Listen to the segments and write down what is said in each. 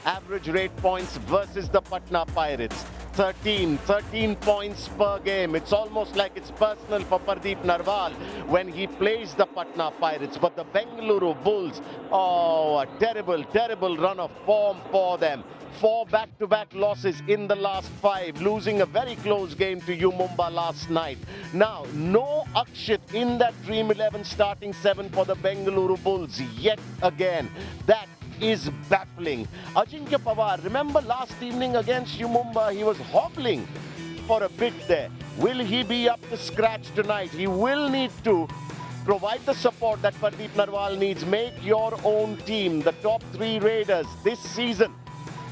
Average rate points versus the Patna Pirates. 13 points per game. It's almost like it's personal for Pardeep Narwal when he plays the Patna Pirates. But the Bengaluru Bulls, a terrible run of form for them. 4 back-to-back losses in the last 5, losing a very close game to Mumbai last night. Now, no Akshit in that Dream 11 starting 7 for the Bengaluru Bulls yet again. That is baffling. Ajinkya Pawar, remember last evening against Mumbai, he was hobbling for a bit there. Will he be up to scratch tonight? He will need to provide the support that Pardeep Narwal needs. Make your own team. The top 3 Raiders this season.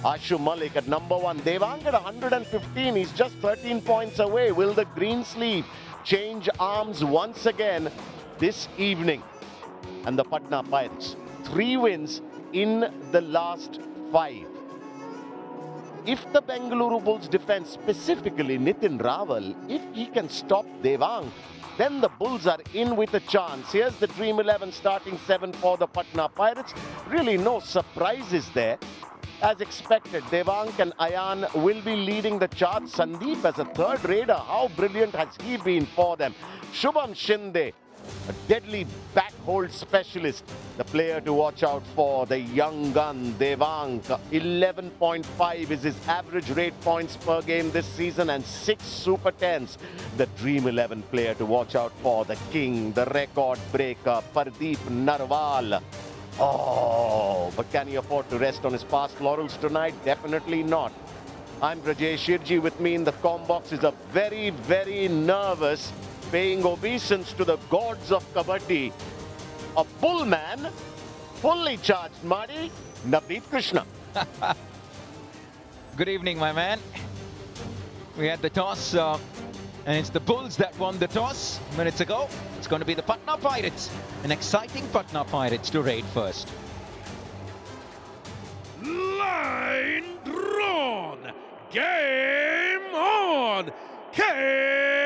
Ashu Malik at number 1. Devang at 115. He's just 13 points away. Will the green sleeve change arms once again this evening? And the Patna Pirates, 3 wins in the last 5. If the Bengaluru Bulls defense, specifically Nitin Raval, if he can stop Devang, then the Bulls are in with a chance. Here's the Dream 11 starting 7 for the Patna Pirates. Really no surprises there. As expected, Devang and Ayan will be leading the charge. Sandeep as a third raider, how brilliant has he been for them? Shubham Shinde, a deadly backhold specialist, the player to watch out for, the young gun. Devang, 11.5 is his average rate points per game this season and 6 Super 10s. The Dream 11 player to watch out for, the king, the record breaker, Pardeep Narwal. But can he afford to rest on his past laurels tonight? Definitely not. I'm Rajesh Shirji. With me in the combox is a very nervous, paying obeisance to the gods of Kabaddi, a bullman, fully charged Marty, Navdeep Krishna. Good evening, my man. We had the toss, and it's the Bulls that won the toss minutes ago. It's going to be the Patna Pirates, an exciting Patna Pirates to raid first. Line drawn, game on, Kabaddi!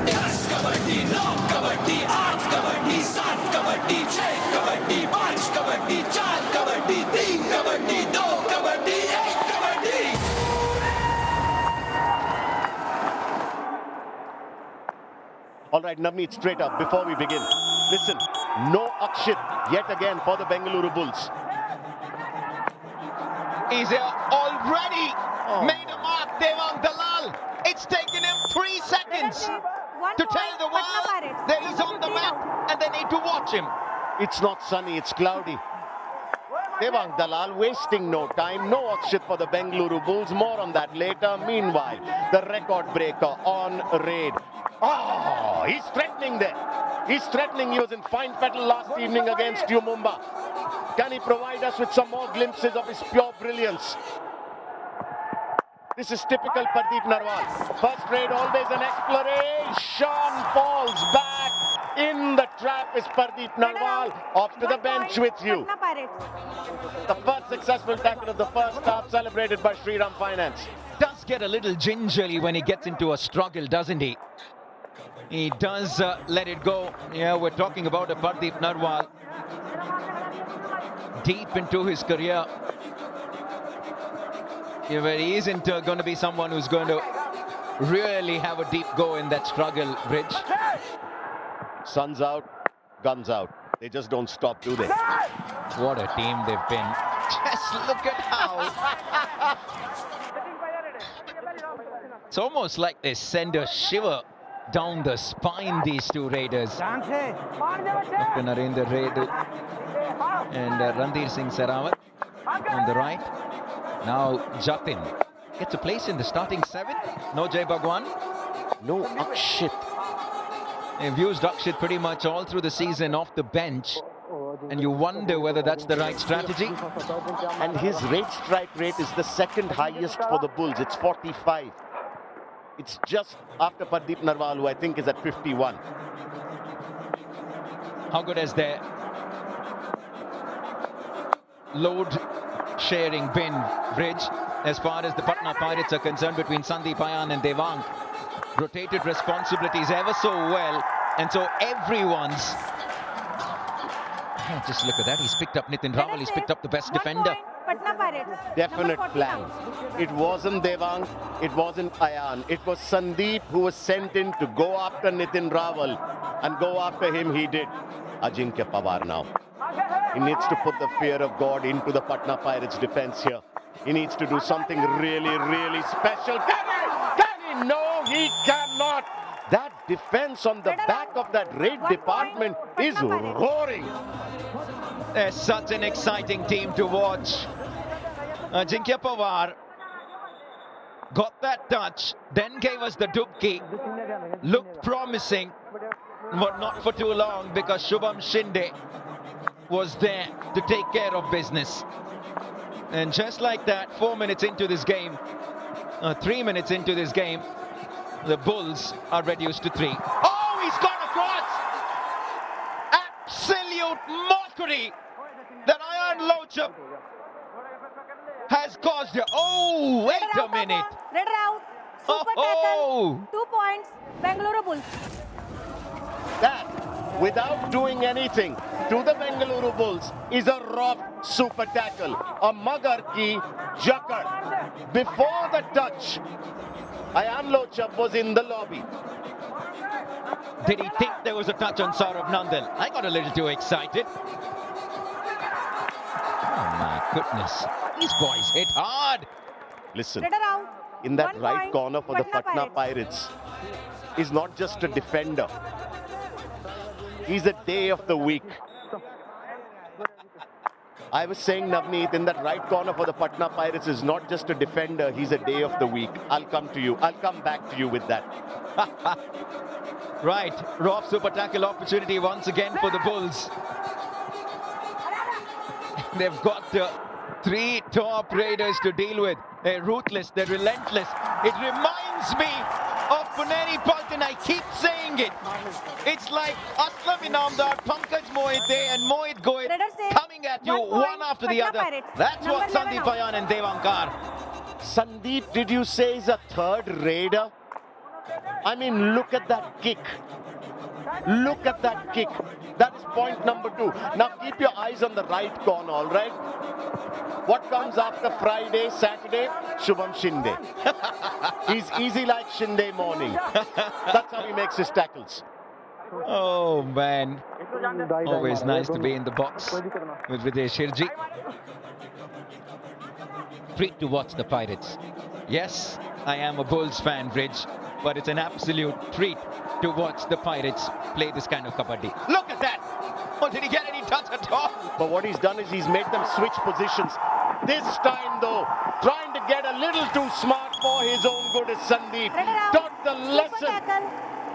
Yes, Kabaddi, no Kabaddi, 8 Kabaddi, 7 Kabaddi, 6 Kabaddi, 5 Kabaddi, 4 Kabaddi, 3 Kabaddi, 2 Kabaddi, 1 Kabaddi. All right, Navneet, straight up before we begin. Listen, no Akshit yet again for the Bengaluru Bulls. He's already made a mark, Devang Dalal. It's taken him 3 seconds to tell the world that he's on the map and they need to watch him. It's not sunny, it's cloudy. Devang Dalal wasting no time. No Akshit for the Bengaluru Bulls. More on that later. Meanwhile, the record breaker on raid. He's threatening there. He's threatening. He was in fine fettle last evening against Mumbai. Can he provide us with some more glimpses of his pure brilliance? This is typical Pardeep Narwal. First raid, always an exploration. Falls back. In the trap is Pardeep Narwal. Off to the bench with you. The first successful tackle of the first half, celebrated by Shriram Finance. Does get a little gingerly when he gets into a struggle, doesn't he? He does let it go. Yeah, we're talking about a Pardeep Narwal deep into his career. Yeah, but he isn't going to be someone who's going to really have a deep go in that struggle, Bridge. Sun's out, guns out. They just don't stop, do they? What a team they've been. Just look at how. It's almost like they send a shiver down the spine, these 2 Raiders. Dr. Narendra Reddu and Randhir Singh Sehrawat on the right. Now Jatin gets a place in the starting 7. No Jai Bhagwan. No Akshit. They've used Akshit pretty much all through the season off the bench. And you wonder whether that's the right strategy. And his rate strike rate is the 2nd highest for the Bulls. It's 45. It's just after Pardeep Narwal, who I think is at 51. How good has their load sharing been, Bridge, as far as the Patna Pirates are concerned, between Sandeep Ayan and Devang? rotated responsibilities ever so well, and so everyone's... Oh, just look at that, he's picked up Nitin Rawal, he's picked up the best defender. Patna Pirates. Definite plan. It wasn't Devang, it wasn't Ayan. It was Sandeep who was sent in to go after Nitin Rawal, and go after him he did. Ajinkya Pawar now. He needs to put the fear of God into the Patna Pirates defense here. He needs to do something really, really special. Can he? No, he cannot. That defense on the back of that raid department is roaring. They're such an exciting team to watch. Ajinkya Pawar got that touch, then gave us the dubki. Looked promising, but not for too long, because Shubham Shinde was there to take care of business. And just like that, 4 minutes into this game, 3 minutes into this game, the Bulls are reduced to 3. Oh, he's gone across! Absolute mockery that Ayan Lochap has caused here. Oh, wait a minute. Red out. Super tackle. 2 points. Bengaluru Bulls. That, without doing anything to the Bengaluru Bulls, is a rough super tackle. A Magar ki jakad. Before the touch, Ayan Lochap was in the lobby. Did he think there was a touch on Saurabh Nandal? I got a little too excited. Oh my goodness. These boys hit hard. Listen, Red out. in that 1 right point, corner for the Patna Patna Pirates is not just a defender. He's a day of the week. I was saying, Navneet, in that right corner for the Patna Pirates is not just a defender, he's a day of the week. I'll come to you. I'll come back to you with that. Right, rough super tackle opportunity once again for the Bulls. They've got 3 top raiders to deal with. They're ruthless, they're relentless. It reminds me of Puneri Paltan. I keep saying it. It's like Aslam Inamdar, Pankaj Mohite and Mohit Goyal coming at you 1 point, one after the Patna other. Pirates. That's what Number 11 Sandeep Ayan and Devankar. Sandeep, did you say is a third raider? I mean, look at that kick. Look at that kick. That is point number 2. Now keep your eyes on the right corner, all right? What comes after Friday, Saturday? Shubham Shinde. He's easy like Shinde morning. That's how he makes his tackles. Oh man, always nice to be in the box with Vijay Shirji. Treat to watch the Pirates. Yes, I am a Bulls fan, Bridge, but it's an absolute treat to watch the Pirates play this kind of kabaddi. Look at that! Oh, did he get any touch at all? But what he's done is he's made them switch positions. This time though, trying to get a little too smart for his own good is Sandeep. Taught the Super lesson tackle.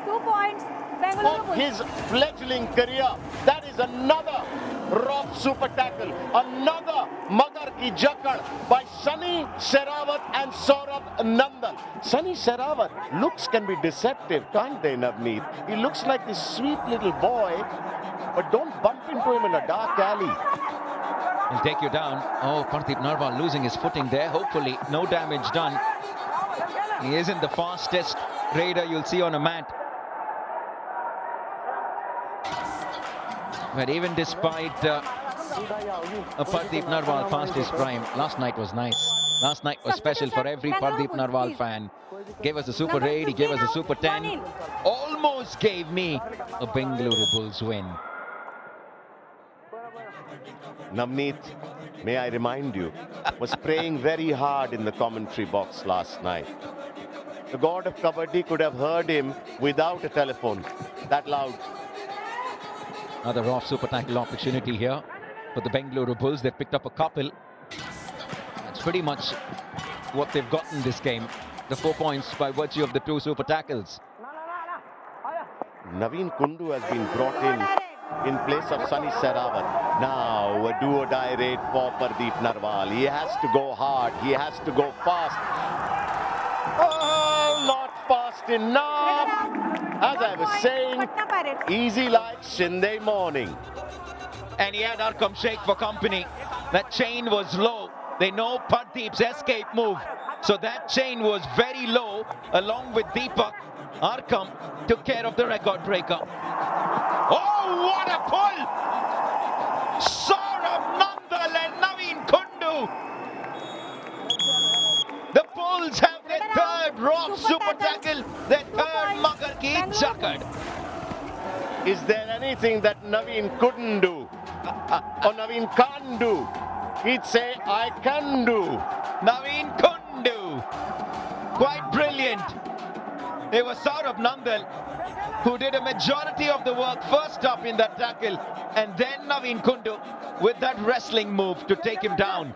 2 points. Bengaluru of Bulls. his fledgling career. That is another rough super tackle. Another Magar ki jakad by Sunny Sehrawat and Saurabh Nandal. Sunny Sehrawat, looks can be deceptive, can't they, Navneet? He looks like this sweet little boy, but don't bump into him in a dark alley. He'll take you down. Oh, Pardeep Narwal losing his footing there. Hopefully, no damage done. He isn't the fastest raider you'll see on a mat. But even despite Pardeep Narwal past his prime, last night was nice. Last night was special for every Pardeep Narwal fan. Gave us a super raid, he gave us a super 10. Almost gave me a Bengaluru Bulls win. Navneet, may I remind you, was praying very hard in the commentary box last night. The god of Kabaddi could have heard him without a telephone. That loud. Another off super tackle opportunity here for the Bengaluru Bulls. They've picked up a couple. That's pretty much what they've gotten this game. The 4 points by virtue of the 2 super tackles. Naveen Kundu has been brought in place of Sunny Sehrawat. Now a do-or-die raid for Pardeep Narwal. He has to go hard. He has to go fast. Oh, not fast enough. As I was saying, easy like Shinde morning. And he had Arkam Sheikh for company. That chain was low. They know Pardeep's escape move. So that chain was very low, along with Deepak. Arkham took care of the record breaker. Oh, what a pull! Saurabh Nandal and Naveen Kundu. The Bulls have their third Rock super tackle, their third Magar ki Jakad. Is there anything that Naveen couldn't do? Or Naveen can't do? He'd say, I can do. Naveen Kundu. Quite brilliant. It was Saurabh Nandal who did a majority of the work first up in that tackle, and then Naveen Kundu with that wrestling move to take him down.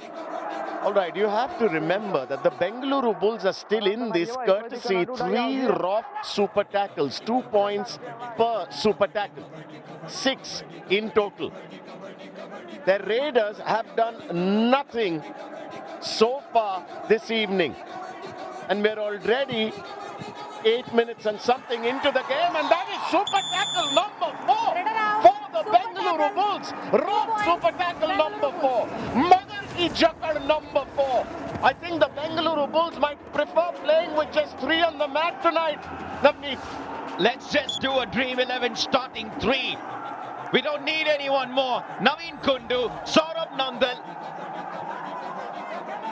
All right, you have to remember that the Bengaluru Bulls are still in this courtesy 3 Rock super tackles, 2 points per super tackle, 6 in total. The Raiders have done nothing so far this evening, and we're already 8 minutes and something into the game, and that is super tackle number 4 for the Bengaluru Bulls. Rock super tackle number 4. Jakar number 4. I think the Bengaluru Bulls might prefer playing with just 3 on the mat tonight. Navneet. Let's just do a Dream 11 starting 3. We don't need anyone more. Naveen Kundu, Saurabh Nandal.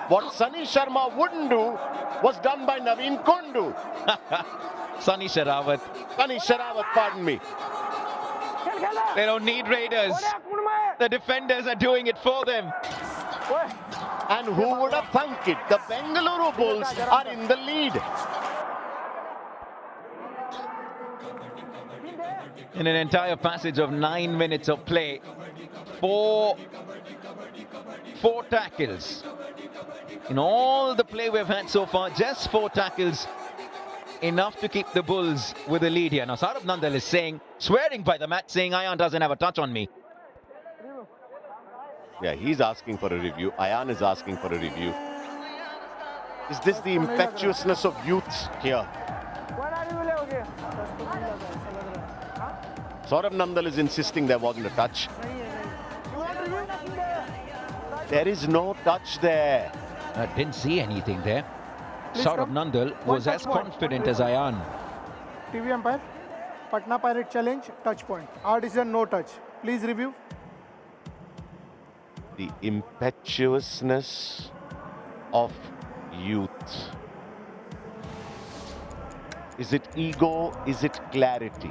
What Sunny Sharma wouldn't do was done by Naveen Kundu. Sunny Sherawat, pardon me. They don't need Raiders. The defenders are doing it for them. And who would have thunk it? The Bengaluru Bulls are in the lead. In an entire passage of 9 minutes of play, four tackles. In all the play we've had so far, just 4 tackles. Enough to keep the Bulls with the lead here. Now Saurabh Nandal is swearing by the mat, saying Ayan doesn't have a touch on me. Yeah, he's asking for a review. Ayan is asking for a review. Is this the impetuousness of youth here? Saurabh Nandal is insisting there wasn't a touch. There is no touch there. I didn't see anything there. Saurabh Nandal was as confident as Ayan. TV umpire, Patna Pirate challenge, touch point. Our decision, no touch. Please review. The impetuousness of youth. Is it ego? Is it clarity?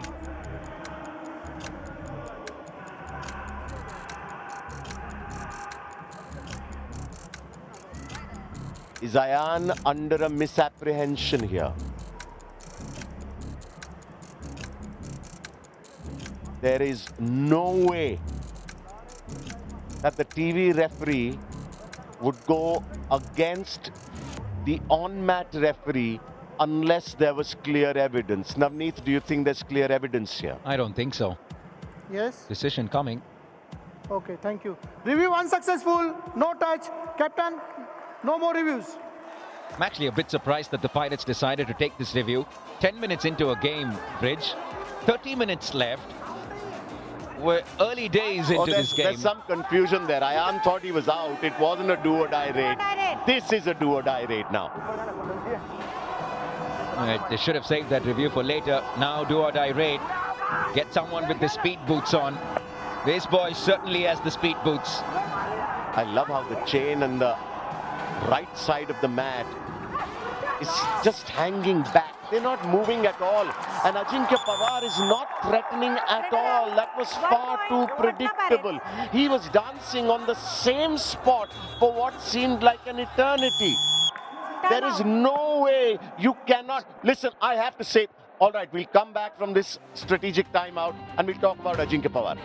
Is Ayan under a misapprehension here? There is no way that the TV referee would go against the on-mat referee unless there was clear evidence. Navneet, do you think there's clear evidence here? I don't think so. Yes. Decision coming. Okay, thank you. Review unsuccessful, no touch. Captain, no more reviews. I'm actually a bit surprised that the Pirates decided to take this review 10 minutes into a game, Bridge. 30 minutes left. We're early days into this game. There's some confusion there. Ayan thought he was out. It wasn't a do-or-die raid. This is a do-or-die raid now. They should have saved that review for later. Now do-or-die raid. Get someone with the speed boots on. This boy certainly has the speed boots. I love how the chain and the right side of the mat is just hanging back. They're not moving at all. And Ajinkya Pawar is not threatening at all. That was far too predictable. He was dancing on the same spot for what seemed like an eternity. There is no way you cannot. Listen, I have to say, all right, we'll come back from this strategic timeout and we'll talk about Ajinkya Pawar.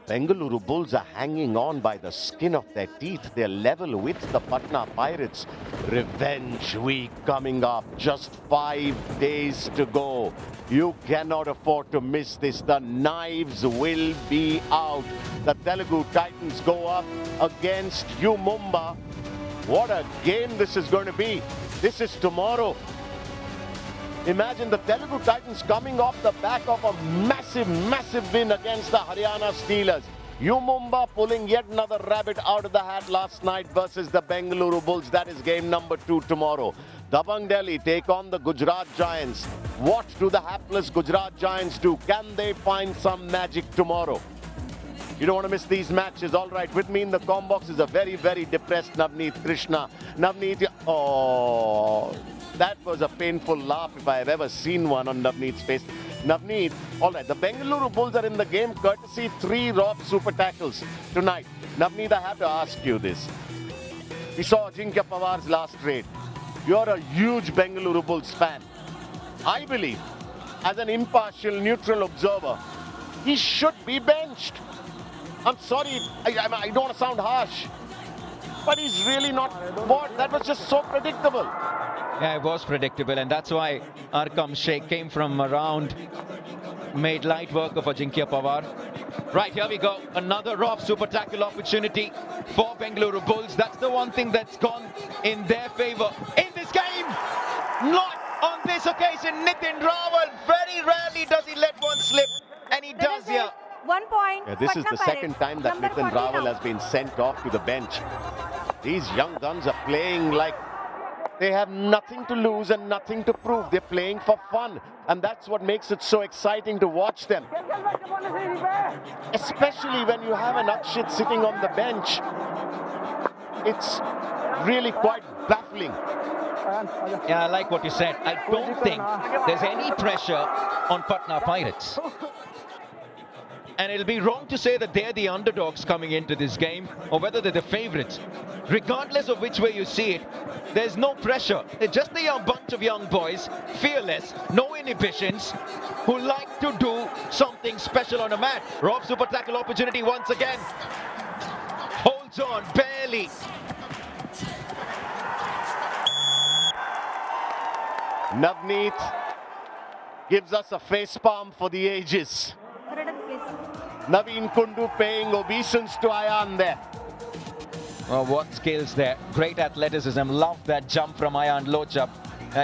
Bengaluru Bulls are hanging on by the skin of their teeth. They're level with the Patna Pirates. Revenge week coming up. Just 5 days to go. You cannot afford to miss this. The knives will be out. The Telugu Titans go up against Mumbai. What a game this is going to be. This is tomorrow. Imagine the Telugu Titans coming off the back of a massive win against the Haryana Steelers. Mumbai pulling yet another rabbit out of the hat last night versus the Bengaluru Bulls. That is game number 2 tomorrow. Dabang Delhi take on the Gujarat Giants. What do the hapless Gujarat Giants do? Can they find some magic tomorrow? You don't want to miss these matches. All right, with me in the comm box is a very depressed Navneet Krishna. Navneet, oh, that was a painful laugh if I have ever seen one on Navneet's face. Navneet, all right, the Bengaluru Bulls are in the game courtesy 3 Rob super tackles tonight. Navneet, I have to ask you this. We saw Ajinkya Pawar's last raid. You're a huge Bengaluru Bulls fan. I believe, as an impartial, neutral observer, he should be benched. I'm sorry, I don't want to sound harsh, but he's really not. What? That was just so predictable. Yeah, it was predictable, and that's why Arkam Sheikh came from around, made light work of Ajinkya Pawar. Right, here we go. Another rough super tackle opportunity for Bengaluru Bulls. That's the one thing that's gone in their favour in this game. Not on this occasion. Nitin Rawal, very rarely does he let one slip, and he does here. 1 point. Yeah, this is Patna the second Pirates. time that Number Nitin 40 Rawal now. has been sent off to the bench. These young guns are playing like they have nothing to lose and nothing to prove. They're playing for fun, and that's what makes it so exciting to watch them. Especially when you have an Akshit sitting on the bench. It's really quite baffling. Yeah, I like what you said. I don't think there's any pressure on Patna Pirates. And it'll be wrong to say that they're the underdogs coming into this game, or whether they're the favourites. Regardless of which way you see it, there's no pressure. They're just a bunch of young boys, fearless, no inhibitions, who like to do something special on a mat. Rob super tackle opportunity once again. Holds on, barely. Navneet gives us a face palm for the ages. Naveen Kundu paying obeisance to Ayan there. Oh, what skills there. Great athleticism. Love that jump from Ayan Lochap.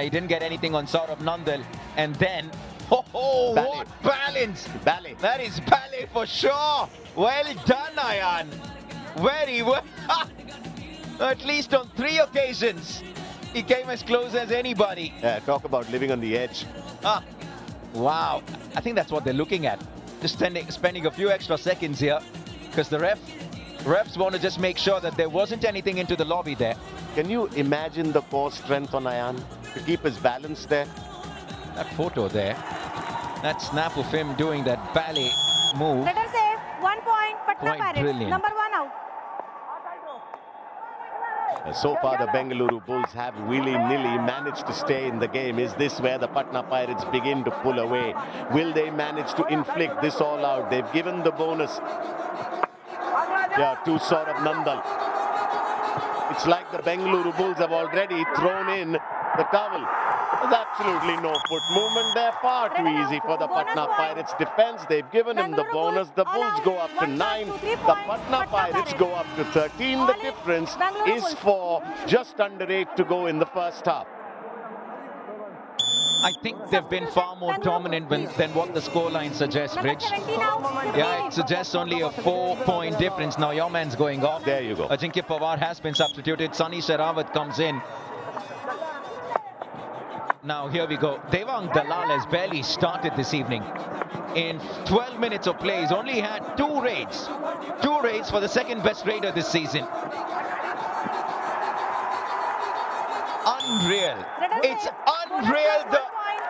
He didn't get anything on Saurabh Nandal. And then, oh, Ballet. what balance. Ballet. That is ballet for sure. Well done, Ayan. Very well. At least on 3 occasions, he came as close as anybody. Yeah, talk about living on the edge. Wow. I think that's what they're looking at. Just spending a few extra seconds here, because the refs want to just make sure that there wasn't anything into the lobby there. Can you imagine the core strength on Ayan to keep his balance there? That photo there, that snap of him doing that ballet move. Let us say 1 point. Patna Quite Pirates. brilliant. Number 1 out. So far, the Bengaluru Bulls have willy-nilly managed to stay in the game. Is this where the Patna Pirates begin to pull away? Will they manage to inflict this all out? They've given the bonus. Yeah, to Saurabh Nandal. It's like the Bengaluru Bulls have already thrown in the towel. There's absolutely no foot movement there. Far too easy for the Patna Pirates defense. They've given him the bonus. The Bulls go up to 9. The Patna Pirates go up to 13. The difference is for just under 8 to go in the first half. I think they've been far more dominant than what the scoreline suggests, Number Rich. 17 out. Yeah, it suggests only a 4-point difference. Now your man's going off. There you go. Ajinkya Pawar has been substituted. Sunny Sherawat comes in. Now here we go. Devang Dalal has barely started this evening. In 12 minutes of play, he's only had 2 raids. 2 raids for the second best raider this season. Unreal. It's unreal the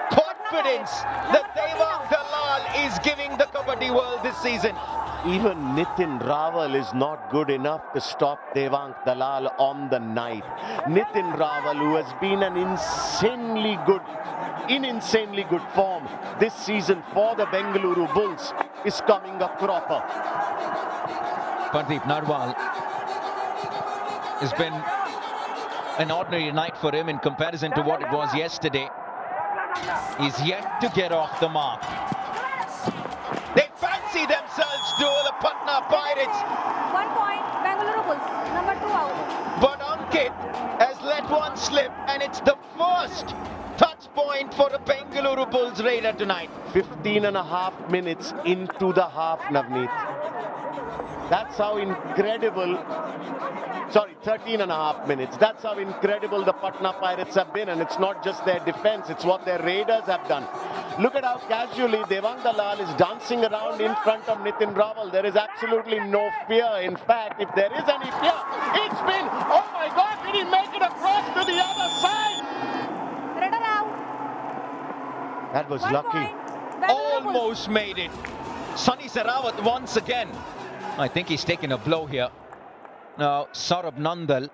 confidence that Devang Dalal is giving the Kabaddi world this season. Even Nitin Raval is not good enough to stop Devang Dalal on the night. Nitin Raval, who has been in insanely good form this season for the Bengaluru Bulls, is coming a cropper. Pardeep Narwal has been an ordinary night for him in comparison to what it was yesterday. He's yet to get off the mark. They fancy themselves to the Patna Pirates. 1 point, Bengaluru Bulls. Number 2 out. But Ankit has let one slip, and it's the first touch point for the Bengaluru Bulls raider tonight. 15.5 minutes into the half, Navneet. That's how incredible. Sorry, 13.5 minutes. That's how incredible the Patna Pirates have been. And it's not just their defense, it's what their raiders have done. Look at how casually Devang Dalal is dancing around in front of Nitin Raval. There is absolutely no fear. In fact, if there is any fear, it's been, oh my God, did he make it across to the other side? Raider out. That was 1 lucky. point, Bengaluru Bulls. Almost made it. Sunny Sarawat once again. I think he's taken a blow here. Now, Saurabh Nandal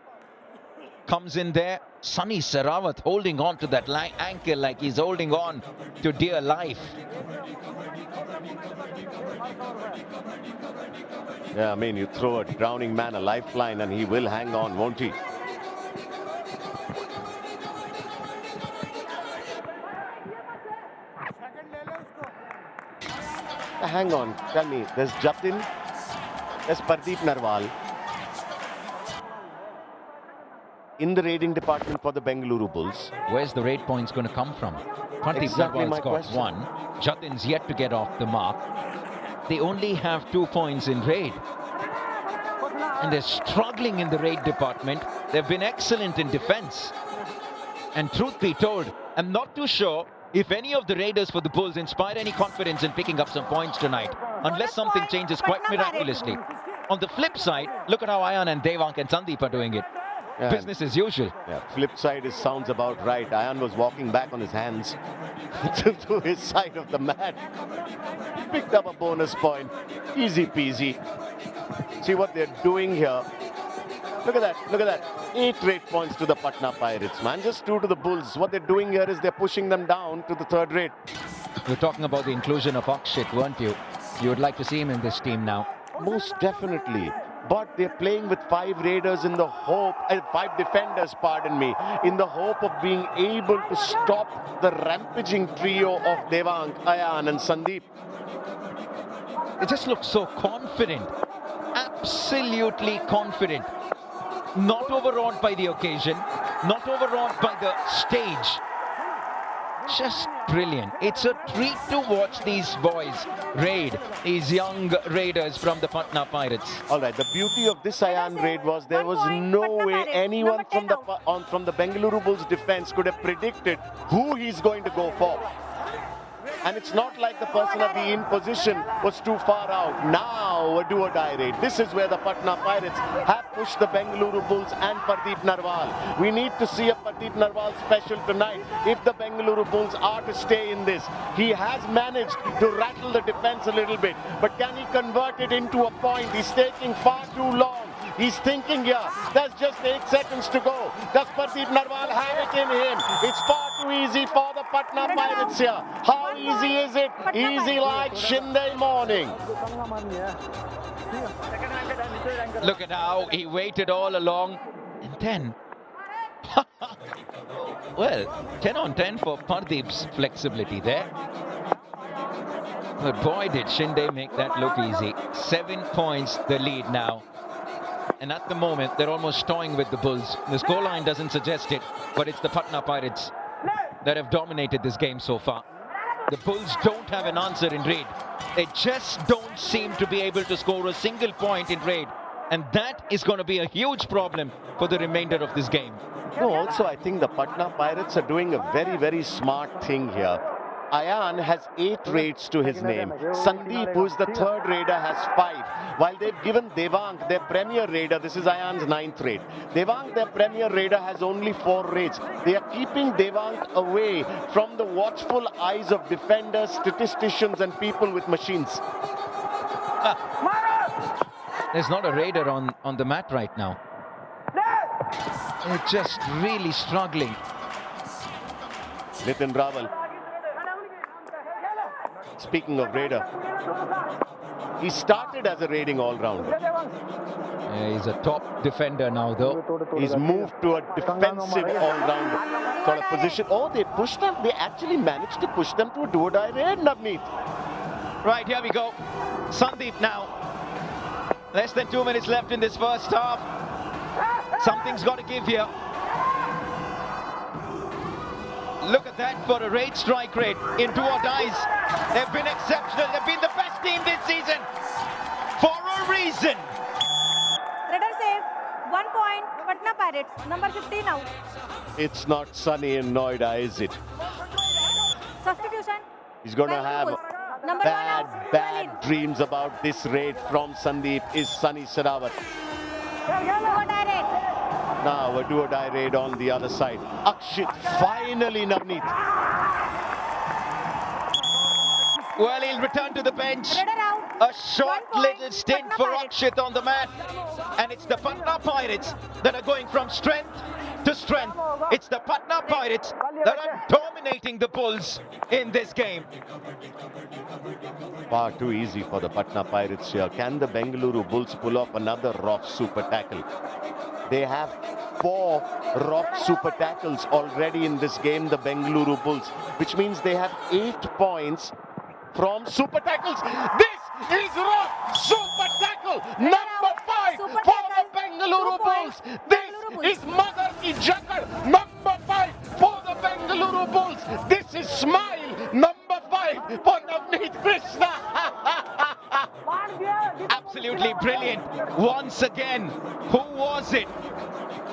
comes in there. Sunny Sarawat holding on to that ankle like he's holding on to dear life. Yeah, I mean, you throw a drowning man a lifeline and he will hang on, won't he? Hang on, tell me, there's Jatin, there's Pardeep Narwal in the raiding department for the Bengaluru Bulls. Where's the raid points going to come from? Pardeep Exactly Narwal's my got question. 1. Jatin's yet to get off the mark. They only have 2 points in raid. And they're struggling in the raid department. They've been excellent in defense. And truth be told, I'm not too sure if any of the raiders for the Bulls inspire any confidence in picking up some points tonight, unless something changes quite miraculously. On the flip side, look at how Ayan and Devang and Sandeep are doing it. Yeah, Business as usual. yeah, flip side sounds about right. Ayan was walking back on his hands to his side of the mat. He picked up a bonus point. Easy peasy. See what they're doing here. Look at that, look at that. 8 raid points to the Patna Pirates, man. Just 2 to the Bulls. What they're doing here is they're pushing them down to the 3rd raid. You're talking about the inclusion of Akshit, weren't you? You would like to see him in this team now. Most definitely. But they're playing with 5 raiders in the hope, 5 defenders, pardon me, in the hope of being able to stop the rampaging trio of Devang, Ayan and Sandeep. They just look so confident. Absolutely confident. Not overawed by the occasion. Not overawed by the stage. Just brilliant. It's a treat to watch these boys raid, these young raiders from the Patna Pirates. All right, the beauty of this Ayan raid was there was no way anyone from the Bengaluru Bulls defense could have predicted who he's going to go for. And it's not like the person at the in position was too far out. Now a do-or-die raid. This is where the Patna Pirates have pushed the Bengaluru Bulls and Pardeep Narwal. We need to see a Pardeep Narwal special tonight if the Bengaluru Bulls are to stay in this. He has managed to rattle the defense a little bit, but can he convert it into a point? He's taking far too long. He's thinking here, there's just 8 seconds to go. Does Pardeep Narwal have it in him? It's far too easy for the Patna Pirates here. How easy is it? Easy like Shinde morning. Look at how he waited all along. And then, well, 10 on 10 for Pardeep's flexibility there. But boy, did Shinde make that look easy. 7 points the lead now. And at the moment, they're almost toying with the Bulls. The scoreline doesn't suggest it, but it's the Patna Pirates that have dominated this game so far. The Bulls don't have an answer in raid. They just don't seem to be able to score a single point in raid. And that is going to be a huge problem for the remainder of this game. No, also I think the Patna Pirates are doing a very, very smart thing here. Ayan has 8 raids to his name. Sandeep, who is the 3rd raider, has 5. While they've given Devang, their premier raider, this is Ayan's 9th raid. Devang, their premier raider, has only 4 raids. They are keeping Devang away from the watchful eyes of defenders, statisticians and people with machines. There's not a raider on the mat right now. They're just really struggling. Nitin Raval. Speaking of raider, he started as a raiding all-rounder. Yeah, he's a top defender now, though. He's moved to a defensive all-round sort of position. Oh, they pushed them. They actually managed to push them to a do-or-die raid, Navneet. Right, here we go. Sandeep now. Less than 2 minutes left in this first half. Something's got to give here. Look at that for a raid strike rate in do or dies. They've been exceptional. They've been the best team this season for a reason. Raider save. 1 point. Patna Pirates. Number 15 out. It's not sunny in Noida, is it? Substitution. He's going to Bengaluru have Bulls. Number 1 out. bad dreams about this raid from Sandeep is Sunny Sarawat. Do-or-die raid. Now a do-or-die raid on the other side. Akshit, finally Navneet. Well, he'll return to the bench. Raider out. A short 1 point. little stint Patna for Pirates. Akshit on the mat. And it's the Patna Pirates that are going from strength to strength. It's the Patna Pirates that are dominating the Bulls in this game. Far too easy for the Patna Pirates here. Can the Bengaluru Bulls pull off another rough super tackle? They have 4 rough super tackles already in this game, the Bengaluru Bulls, which means they have 8 points from super tackles. This is rough super tackle number 5 Super for tackle. the Bengaluru 2 Bulls. points. This Bengaluru Bulls. is Mother Ijakar number 5 for the Bengaluru Bulls. This is Smile number 5 for Navneet Krishna. Absolutely brilliant. Once again, who was it?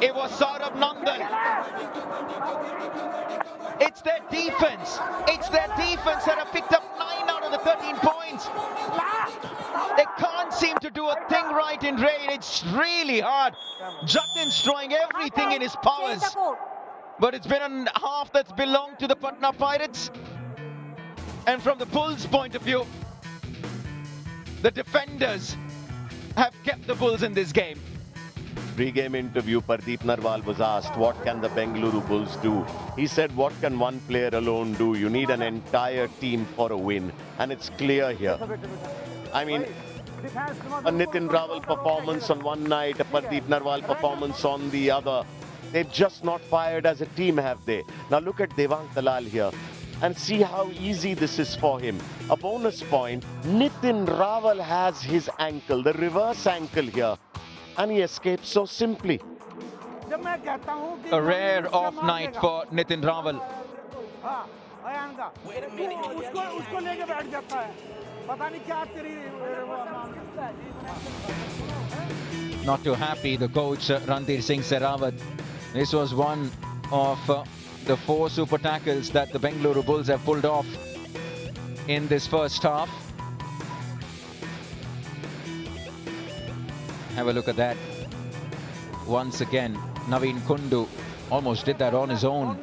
It was Saurabh Nandan. It's their defense. It's their defense that have picked up 9 out of the 13 points. They can't seem to do a thing right in raid. It's really hard. Jatin's throwing everything in his Change powers. the code. But it's been a half that's belonged to the Patna Pirates. And from the Bulls' point of view, the defenders have kept the Bulls in this game. Pre-game interview, Pardeep Narwal was asked, what can the Bengaluru Bulls do? He said, what can one player alone do? You need an entire team for a win. And it's clear here. I mean, a Nitin Raval performance on one night, a Pardeep Narwal performance on the other. They've just not fired as a team, have they? Now look at Devang Talal here and see how easy this is for him. A bonus point, Nitin Raval has his ankle, the reverse ankle here. And he escapes so simply. A rare off night for Nitin Raval. Not too happy, the coach Randir Singh Sehrawat. This was one of the 4 super tackles that the Bengaluru Bulls have pulled off in this first half. Have a look at that. Once again, Naveen Kundu almost did that on his own.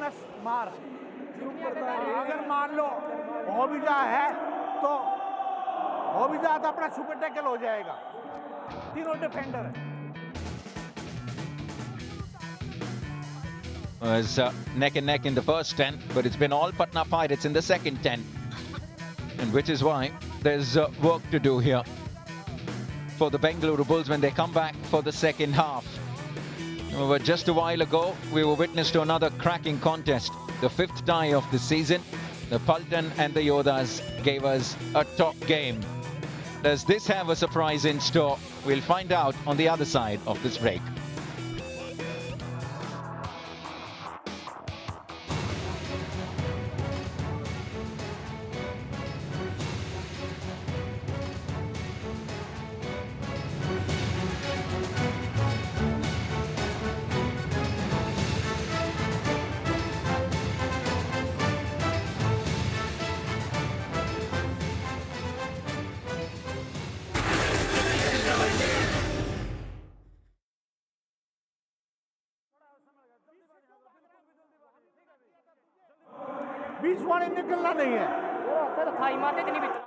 It was neck and neck in the first 10, but it's been all Patna Pirates in the second 10. And which is why there's work to do here for the Bengaluru Bulls when they come back for the second half. But just a while ago, we were witness to another cracking contest. The 5th tie of the season. The Paltan and the Yodhas gave us a top game. Does this have a surprise in store? We'll find out on the other side of this break. बीच वाले निकलना नहीं है Thai मारते इतनी भीतर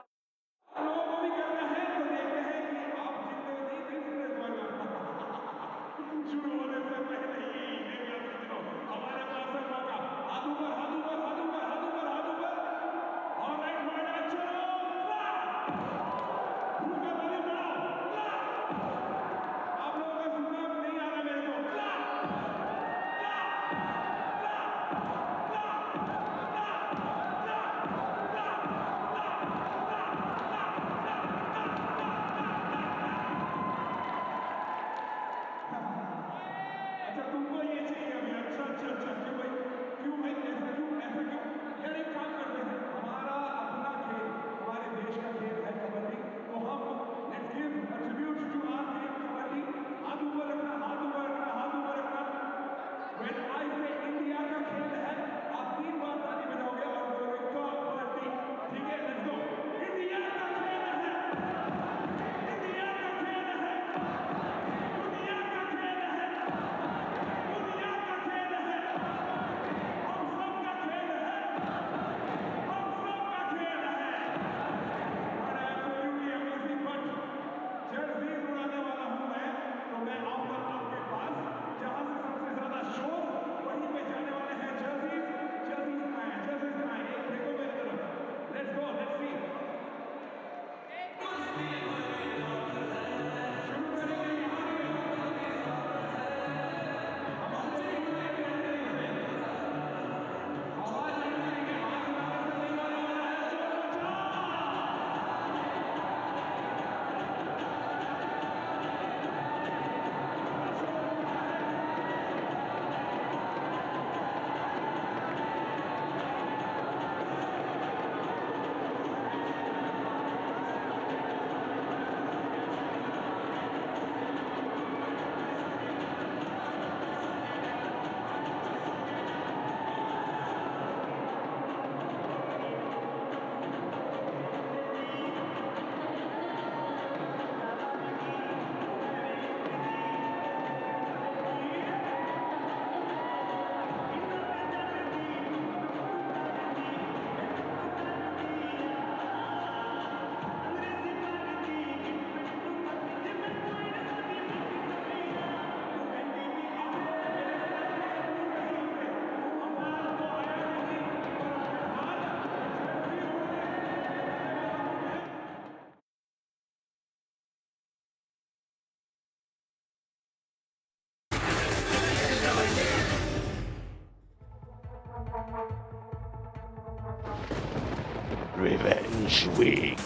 Revenge week.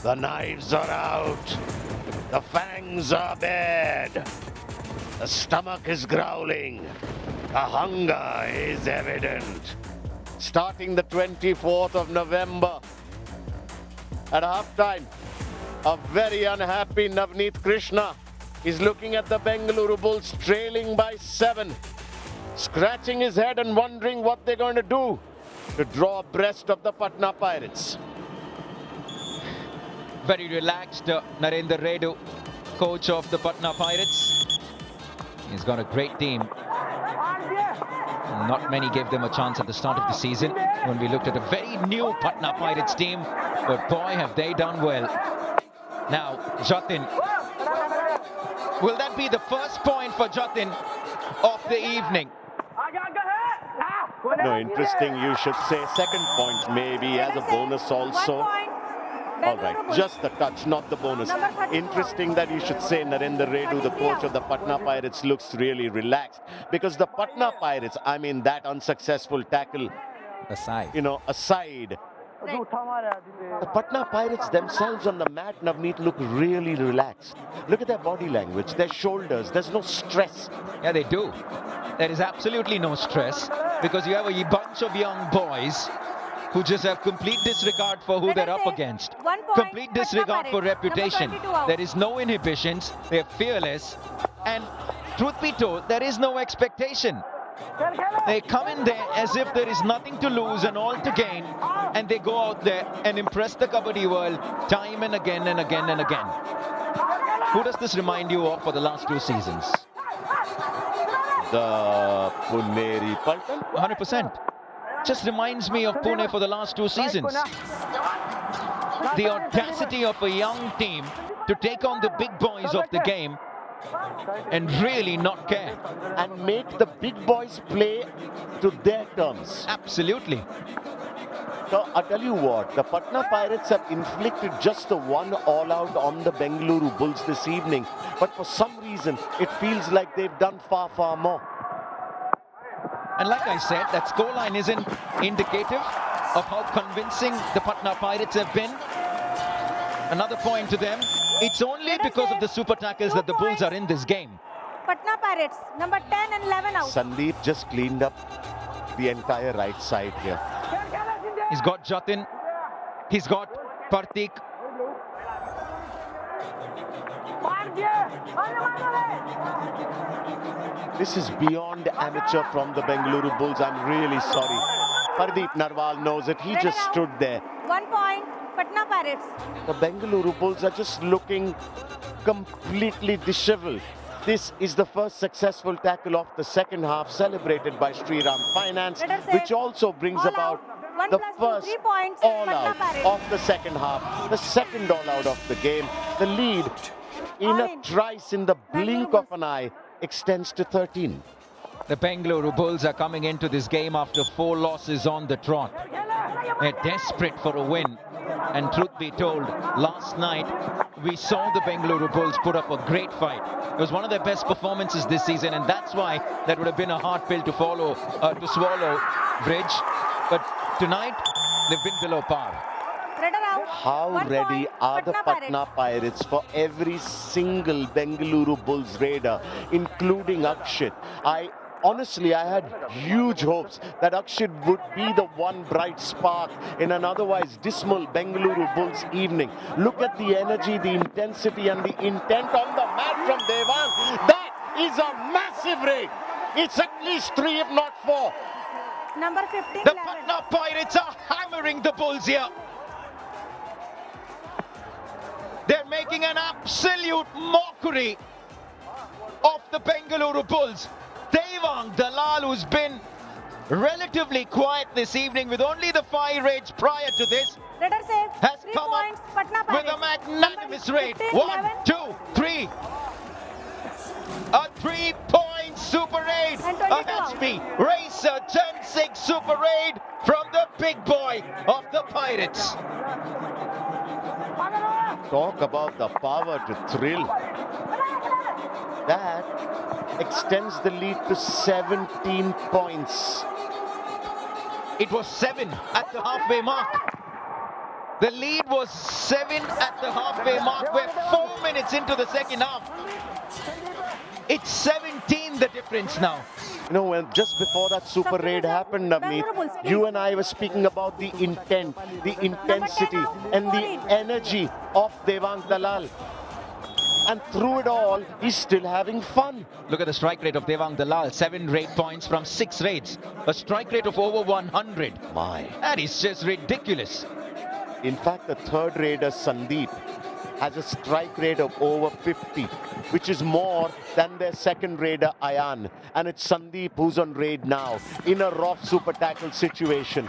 The knives are out. The fangs are bared. The stomach is growling. The hunger is evident. Starting the 24th of November. At halftime, a very unhappy Navneet Krishna is looking at the Bengaluru Bulls trailing by 7. Scratching his head and wondering what they're going to do to draw abreast of the Patna Pirates. Very relaxed, Narendra Redu, coach of the Patna Pirates. He's got a great team. Not many gave them a chance at the start of the season when we looked at a very new Patna Pirates team, but boy have they done well. Now, Jatin. Will that be the first point for Jatin of the evening? No, interesting you should say. Second point maybe as a bonus also. 1 point. All Bengaluru right, Bulls. just the touch, not the bonus. Number 34. Interesting that you should say Narendra Redu, the coach of the Patna Pirates, looks really relaxed. Because the Patna Pirates, I mean, that unsuccessful tackle, Aside. aside, the Patna Pirates themselves on the mat, Navneet, look really relaxed. Look at their body language, their shoulders, there's no stress. Yeah, they do. There is absolutely no stress because you have a bunch of young boys who just have complete disregard for who Let they're us up say against. 1 point, Complete Patna disregard for Pirates. Number reputation. 22 out. There is no inhibitions. They're fearless. And truth be told, there is no expectation. They come in there as if there is nothing to lose and all to gain, and they go out there and impress the Kabaddi world time and again and again and again. Who does this remind you of for the last 2 seasons? The Puneri Paltan. 100%. Just reminds me of Pune for the last 2 seasons. The audacity of a young team to take on the big boys of the game and really not care. And make the big boys play to their terms. Absolutely. So I'll tell you what, the Patna Pirates have inflicted just the one all-out on the Bengaluru Bulls this evening. But for some reason, it feels like they've done far, far more. And like I said, that scoreline isn't indicative of how convincing the Patna Pirates have been. Another point to them. It's only because of the super tackles that the Bulls are in this game. Patna Pirates, number 10 and 11 out. Sandeep just cleaned up the entire right side here. He's got Jatin. He's got Partik. This is beyond amateur from the Bengaluru Bulls. I'm really sorry. Pardeep Narwal knows it. He just stood there. 1 point, Patna Pirates. The Bengaluru Bulls are just looking completely disheveled. This is the first successful tackle of the second half, celebrated by Sriram Finance, Let us say which also brings all about out. 1 the plus 2, first 3 points, all Patna out Pirates. of the second half, the second all out of the game. The lead in All a in. trice, in the blink Bengaluru of an eye, extends to 13. The Bengaluru Bulls are coming into this game after 4 losses on the trot. They're desperate for a win. And truth be told, last night we saw the Bengaluru Bulls put up a great fight. It was one of their best performances this season, and that's why that would have been a hard pill to swallow, Bridge. But tonight, they've been below par. Redder out. How 1 ready point, are the Patna Patna Pirates for every single Bengaluru Bulls raider, including Akshit? Honestly, I had huge hopes that Akshit would be the one bright spark in an otherwise dismal Bengaluru Bulls evening. Look at the energy, the intensity and the intent on the mat from Devang. That is a massive raid. It's at least 3 if not 4. Number 15, The 11. Patna Pirates are hammering the Bulls here. They're making an absolute mockery of the Bengaluru Bulls. Devang Dalal, who's been relatively quiet this evening with only the 5 raids prior to this, Redder save. has 3 come points, Patna up Pirates. with a magnanimous Number raid. 15, 1, 11. 2, 3. A 3-point super raid And 22 against out. me. Racer 10-6 super raid from the big boy of the Pirates. Talk about the power to thrill. That extends the lead to 17 points. It was 7 at the halfway mark. The lead was 7 at the halfway mark. We're 4 minutes into the second half. It's 17 the difference now. You know, when just before that super raid happened, Navneet, you and I were speaking about the intent, the intensity and the energy of Devang Dalal. And through it all, he's still having fun. Look at the strike rate of Devang Dalal. 7 raid points from 6 raids. A strike rate of over 100. My. That is just ridiculous. In fact, the third raider, Sandeep, has a strike rate of over 50, which is more than their second raider, Ayan. And it's Sandeep who's on raid now, in a rough super tackle situation.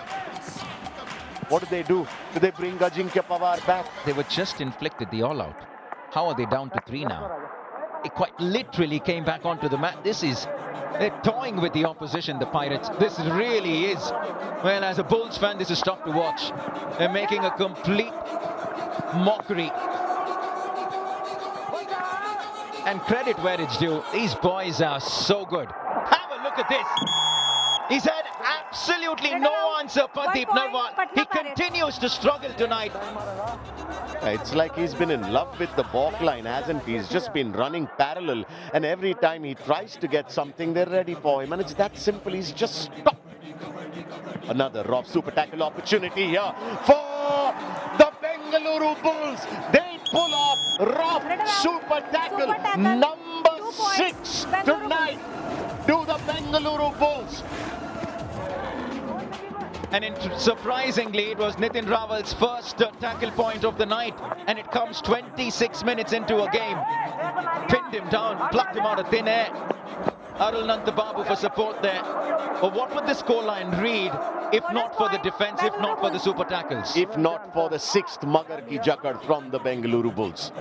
What do? Do they bring Ajinkya Pawar back? They were just inflicted the all-out. How are they down to 3 now? It quite literally came back onto the mat. They're toying with the opposition, the Pirates. This really is, well, as a Bulls fan, this is tough to watch. They're making a complete mockery. And credit where it's due. These boys are so good. Have a look at this. He's had absolutely no answer, Pradeep Narwal. He continues to struggle tonight. It's like he's been in love with the balk line, hasn't he? He's just been running parallel, and every time he tries to get something, they're ready for him, and it's that simple. He's just stopped. Another rough super tackle opportunity here for the Bengaluru Bulls. They pull off rough super tackle number 6 tonight to the Bengaluru Bulls. And surprisingly, it was Nitin Rawal's first tackle point of the night, and it comes 26 minutes into a game. Pinned him down, plucked him out of thin air. Arul Nantababu for support there. But what would the scoreline read if not for the defense, if not for the super tackles? If not for the 6th Magar Ki Jakad from the Bengaluru Bulls.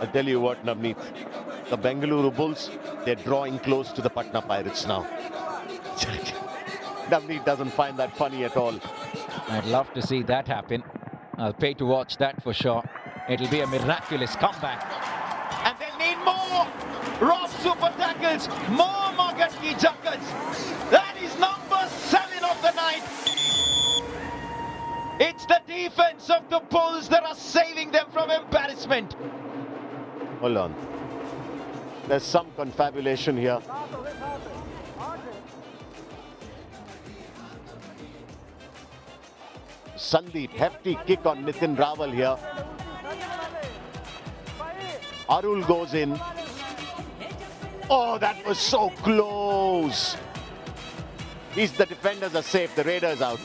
I'll tell you what, Navneet, the Bengaluru Bulls, they're drawing close to the Patna Pirates now. Navneet doesn't find that funny at all. I'd love to see that happen. I'll pay to watch that for sure. It'll be a miraculous comeback. And they'll need more rough super tackles, more Magar Ki Jakads. That is number 7 of the night. It's the defense of the Bulls that are saving them from embarrassment. Hold on. There's some confabulation here. Sandeep, hefty kick on Nitin Rawal here. Arul goes in. Oh, that was so close. The defenders are safe, the Raiders out.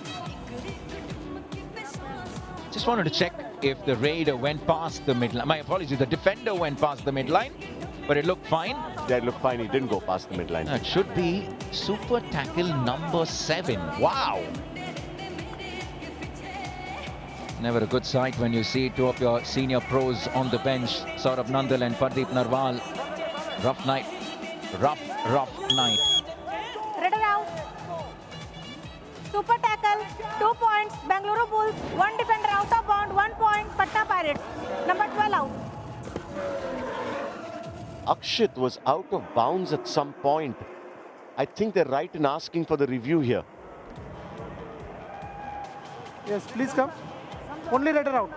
Just wanted to check if the Raider went past the midline. My apologies, the defender went past the midline, but it looked fine. Yeah, it looked fine. He didn't go past the midline. It should be super tackle number 7. Wow. Never a good sight when you see 2 of your senior pros on the bench, Saurabh Nandal and Pradeep Narwal. Rough night. Rough night. Redder out. Super tackle, 2 points. Bengaluru Bulls, 1 defender out of bound, 1 point. Patna Pirates, number 12 out. Akshit was out of bounds at some point. I think they're right in asking for the review here. Yes, please come. Only Raider out.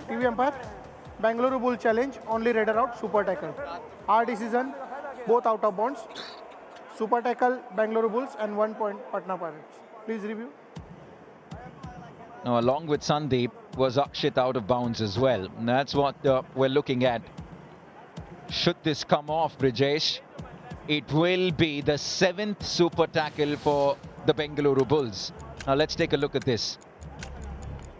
TV umpire. Bengaluru Bull challenge. Only Raider out. Super tackle. Our decision. Both out of bounds. Super tackle Bengaluru Bulls and 1 point Patna Pirates. Please review. Now, along with Sandeep was Akshit out of bounds as well. And that's what we're looking at. Should this come off, Brijesh, it will be the 7th super tackle for the Bengaluru Bulls. Now let's take a look at this.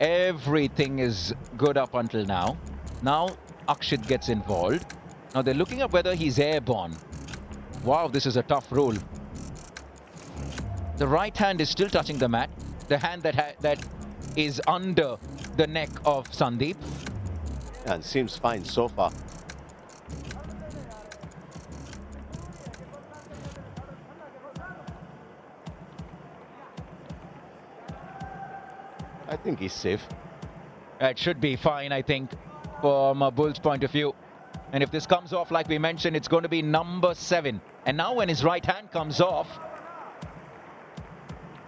Everything is good up until now. Now Akshit gets involved. Now they're looking at whether he's airborne. Wow, this is a tough rule. The right hand is still touching the mat. The hand that is under the neck of Sandeep. And seems fine so far. I think he's safe. It should be fine, I think, from a Bulls point of view. And if this comes off, like we mentioned, it's going to be number 7. And now when his right hand comes off,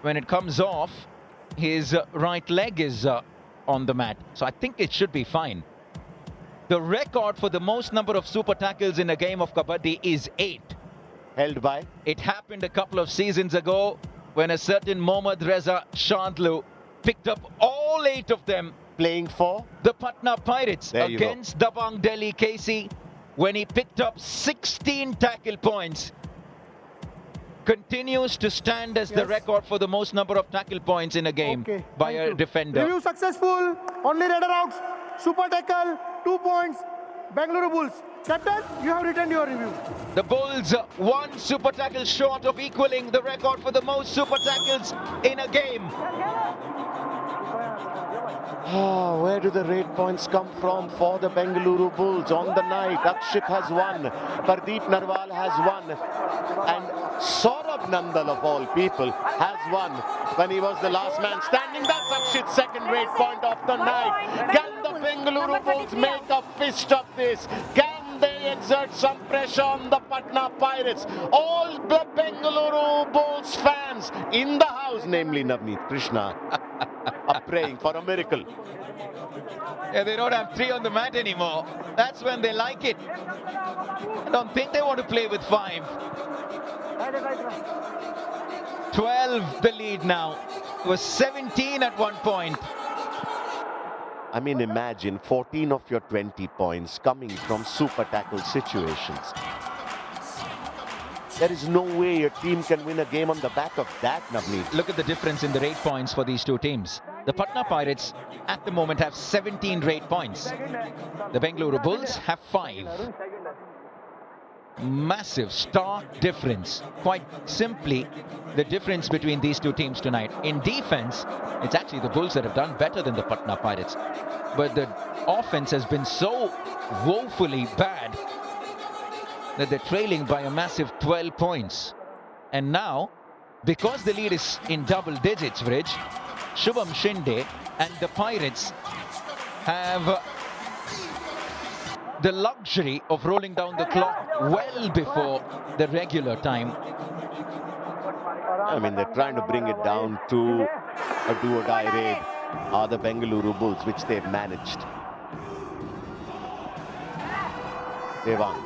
when it comes off, his right leg is on the mat. So I think it should be fine. The record for the most number of super tackles in a game of Kabaddi is 8. Held by? It happened a couple of seasons ago when a certain Mohammad Reza Shantlu picked up all 8 of them. Playing for? The Patna Pirates There you go. against Dabang Delhi KC when he picked up 16 tackle points. Continues to stand as the Yes. record for the most number of tackle points in a game Okay, by thank a you. defender. Review successful. Only red outs. Super tackle. 2 points. Bengaluru Bulls. Captain, you have written your review. The Bulls one super tackle short of equaling the record for the most super tackles in a game. Oh, where do the rate points come from for the Bengaluru Bulls on the night? Akshit has won, Pardeep Narwal has won, and Saurabh Nandal of all people has won when he was the last man standing. That's Akshit's second rate point of the night. Can the Bengaluru Bulls make a fist of this? Can they exert some pressure on the Patna Pirates? All the Bengaluru Bulls fans in the house, namely Navneet Krishna, are praying for a miracle. Yeah, they don't have 3 on the mat anymore. That's when they like it. I don't think they want to play with 5. 12 the lead now. It was 17 at one point. I mean, imagine 14 of your 20 points coming from super tackle situations. There is no way a team can win a game on the back of that, Navneet. Look at the difference in the rate points for these two teams. The Patna Pirates at the moment have 17 rate points. The Bengaluru Bulls have 5. Massive, stark difference. Quite simply, the difference between these two teams tonight. In defense, it's actually the Bulls that have done better than the Patna Pirates. But the offense has been so woefully bad that they're trailing by a massive 12 points. And now, because the lead is in double digits, Vrij, Shubham Shinde and the Pirates have the luxury of rolling down the clock well before the regular time. I mean, they're trying to bring it down to a do-or-die raid. Are the Bengaluru Bulls, which they've managed. Devang.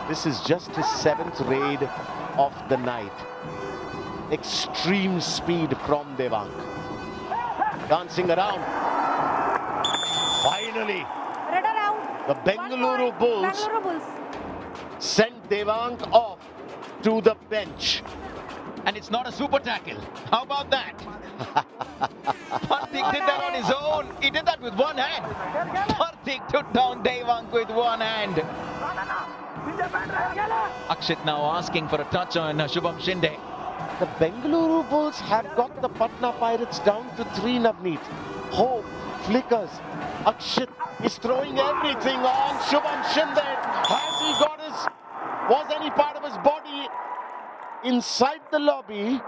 This is just his 7th raid of the night. Extreme speed from Devang. Dancing around. Finally, Red around. the Bengaluru Bulls Bengaluru Bulls. sent Devang off to the bench. And it's not a super tackle. How about that? Parthik did that on his own. He did that with one hand. Parthik took down Devang with one hand. Akshit now asking for a touch on Shubham Shinde. The Bengaluru Bulls have got the Patna Pirates down to 3, Navneet. Hope flickers. Akshit is throwing everything on Shubham Shinde. Has he got his... Was any part of his body inside the lobby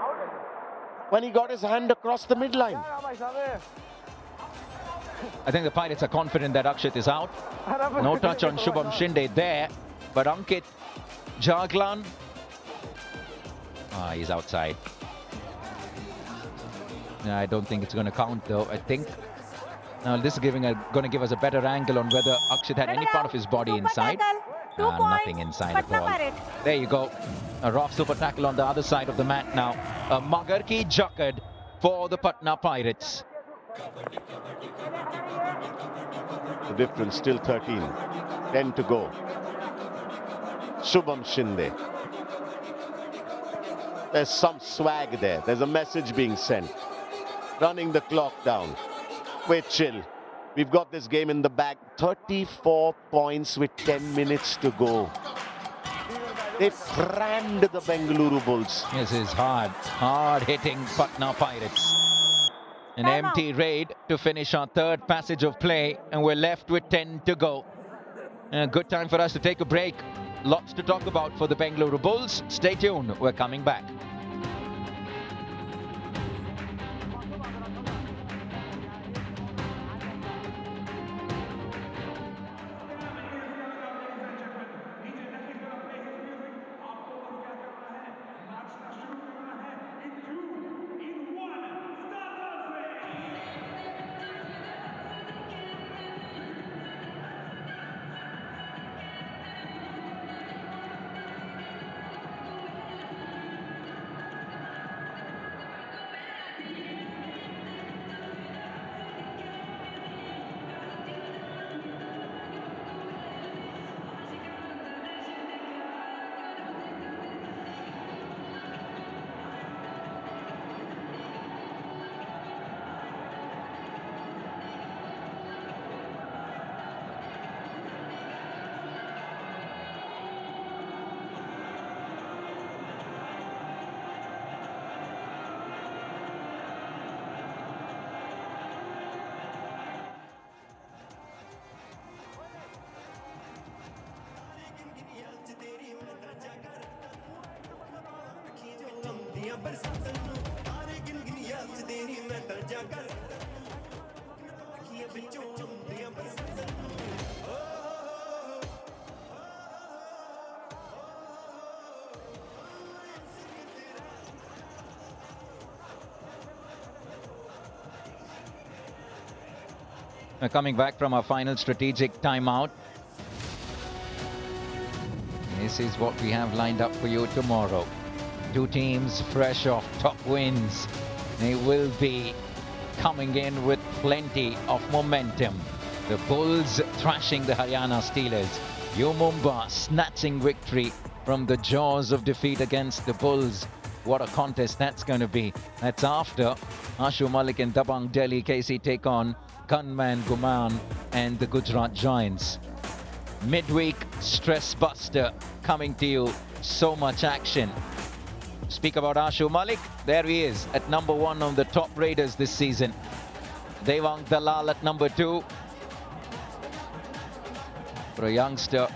when he got his hand across the midline? I think the Pirates are confident that Akshit is out. No touch on Shubham Shinde there. But Ankit Jaglan, he's outside. I don't think it's going to count though. I think now this is going to give us a better angle on whether Akshit had any part of his body Super inside. tackle. 2 points. Nothing inside at Patna all. Pirates. There you go. A rough super tackle on the other side of the mat now. A Magarki Jakad for the Patna Pirates. The difference still 13. 10 to go. Shubham Shinde. There's some swag there. There's a message being sent. Running the clock down. We're chill. We've got this game in the bag. 34 points with 10 minutes to go. They crammed the Bengaluru Bulls. This is hard-hitting Patna Pirates. An Time empty raid to finish our 3rd passage of play, and we're left with 10 to go. A good time for us to take a break. Lots to talk about for the Bengaluru Bulls. Stay tuned, we're coming back. We're coming back from our final strategic timeout. This is what we have lined up for you tomorrow. Two teams fresh off top wins. They will be coming in with plenty of momentum. The Bulls thrashing the Haryana Steelers. Mumba snatching victory from the jaws of defeat against the Bulls. What a contest that's going to be. That's after Ashu Malik and Dabang Delhi KC take on Gunman Guman and the Gujarat Giants. Midweek stress buster coming to you. So much action. Speak about Ashu Malik. There he is at number 1 on the top raiders this season. Devang Dalal at number 2. For a youngster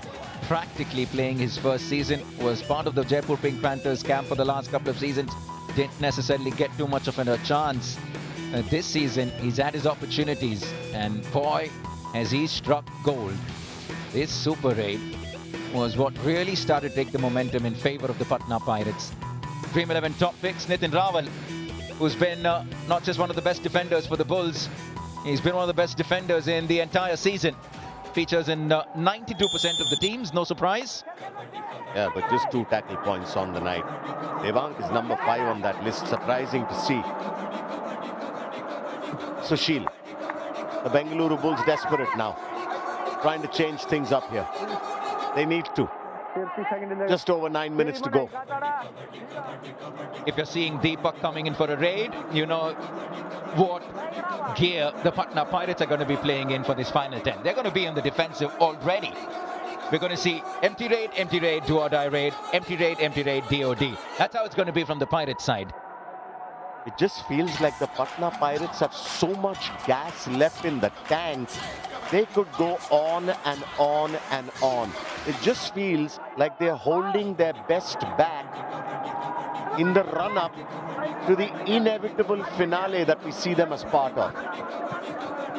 practically playing his first season, was part of the Jaipur Pink Panthers camp for the last couple of seasons. Didn't necessarily get too much of a chance. This season he's had his opportunities, and boy has he struck gold. This super raid was what really started to take the momentum in favor of the Patna Pirates. Dream 11 top picks, Nitin Rawal, who's been not just one of the best defenders for the Bulls, he's been one of the best defenders in the entire season. Features in 92% of the teams, no surprise. Yeah, but just 2 tackle points on the night. Devang is number 5 on that list, surprising to see. Sushil, the Bengaluru Bulls desperate now, trying to change things up here. They need to. Just over 9 minutes to go. If you're seeing Deepak coming in for a raid, you know what gear the Patna Pirates are going to be playing in for this final 10. They're going to be on the defensive already. We're going to see empty raid, do or die raid, empty raid, DOD. That's how it's going to be from the Pirates side. It just feels like the Patna Pirates have so much gas left in the tank. They could go on and on and on. It just feels like they're holding their best back in the run-up to the inevitable finale that we see them as part of.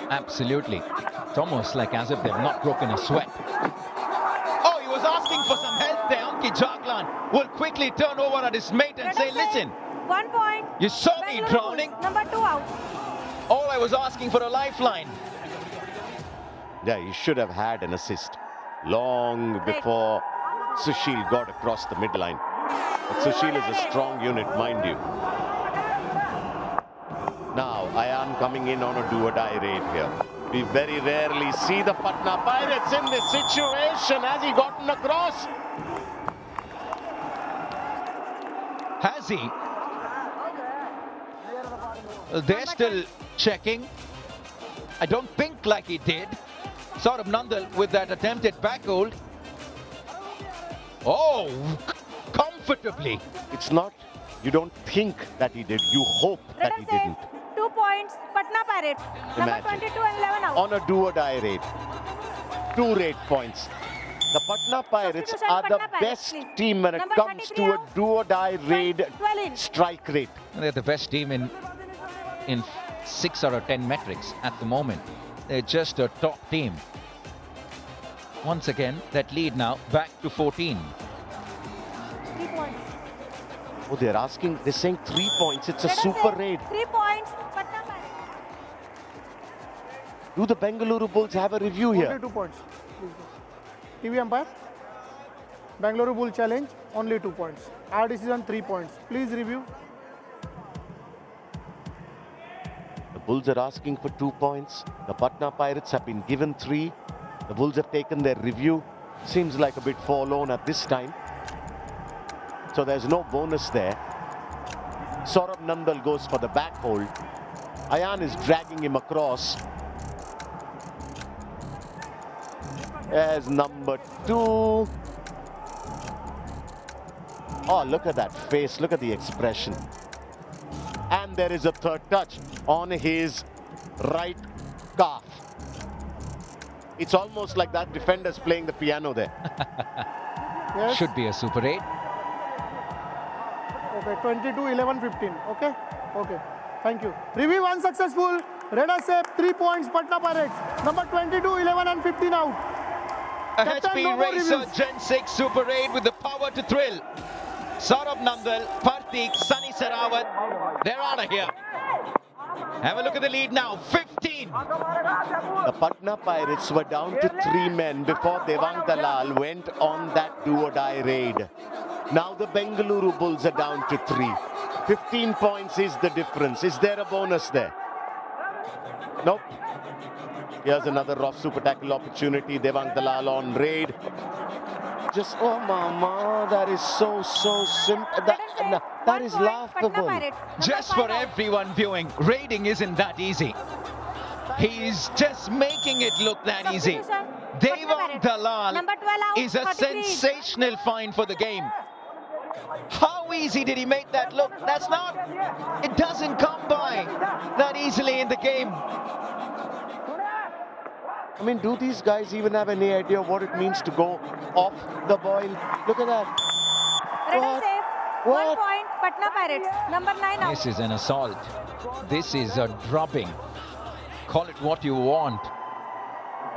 Absolutely. It's almost like as if they've not broken a sweat. Oh, he was asking for some help there. Anki Jaglan will quickly turn over at his mate and say, listen, 1 point. you saw me Bengaluru drowning. Bulls, number 2 out. All I was asking for a lifeline. Yeah, he should have had an assist long before Sushil got across the midline. But Sushil is a strong unit, mind you. Now, Ayan coming in on a do-or-die raid here. We very rarely see the Patna Pirates in this situation. Has he gotten across? Has he? They're still checking. I don't think like he did. Saurabh Nandal with that attempted back hold. Oh, comfortably. It's not, you don't think that he did. You hope that he didn't. 2 points, Patna Pirates. Number Imagine. 22 and 11 out. On a do-or-die raid. 2 raid points. The Patna Pirates Substitution, are the Patna Pirates, best please. team when it Number comes 33 to a out. do-or-die raid 12 in. strike rate. They're the best team in 6 out of 10 metrics at the moment. They're just a top team. Once again, that lead now back to 14. 3 points. Oh, they're saying 3 points. It's a Let us super say raid. 3 points, Patna Pirates. Do the Bengaluru Bulls have a review here? Only 2 points. Please go. TV umpire. Bengaluru Bull challenge, only 2 points. Our decision, 3 points. Please review. The Bulls are asking for 2 points. The Patna Pirates have been given 3. The Bulls have taken their review. Seems like a bit forlorn at this time. So there's no bonus there. Saurabh Nandal goes for the back hold. Ayan is dragging him across. There's number 2. Oh, look at that face. Look at the expression. And there is a third touch on his right calf. It's almost like that defender's playing the piano there. Yes. Should be a Super 8. Okay, 22, 11, 15. Okay? Okay. Thank you. Review unsuccessful. Red Asep, 3 points. Patna Pirates. Number 22, 11, and 15 out. A Captain, HP no more Racer reviews. Gen 6 Super 8 with the power to thrill. Saurabh Nandal, Partik, Sunny Sarawat, they're out of here. Have a look at the lead now, 15. The Patna Pirates were down to 3 men before Devang Dalal went on that do-or-die raid. Now the Bengaluru Bulls are down to 3. 15 points is the difference. Is there a bonus there? Nope. Here's another rough super tackle opportunity. Devang Dalal on raid. Just, oh mama, that is so simple. That is laughable. Just for everyone viewing, raiding isn't that easy. He's just making it look that easy. Devang Dalal is a sensational find for the game. How easy did he make that look? That's not, it doesn't come by that easily in the game. I mean, do these guys even have any idea what it means to go off the boil? Look at that. What? 1 point, Patna Pirates. Number 9 out. This is an assault. This is a drubbing. Call it what you want.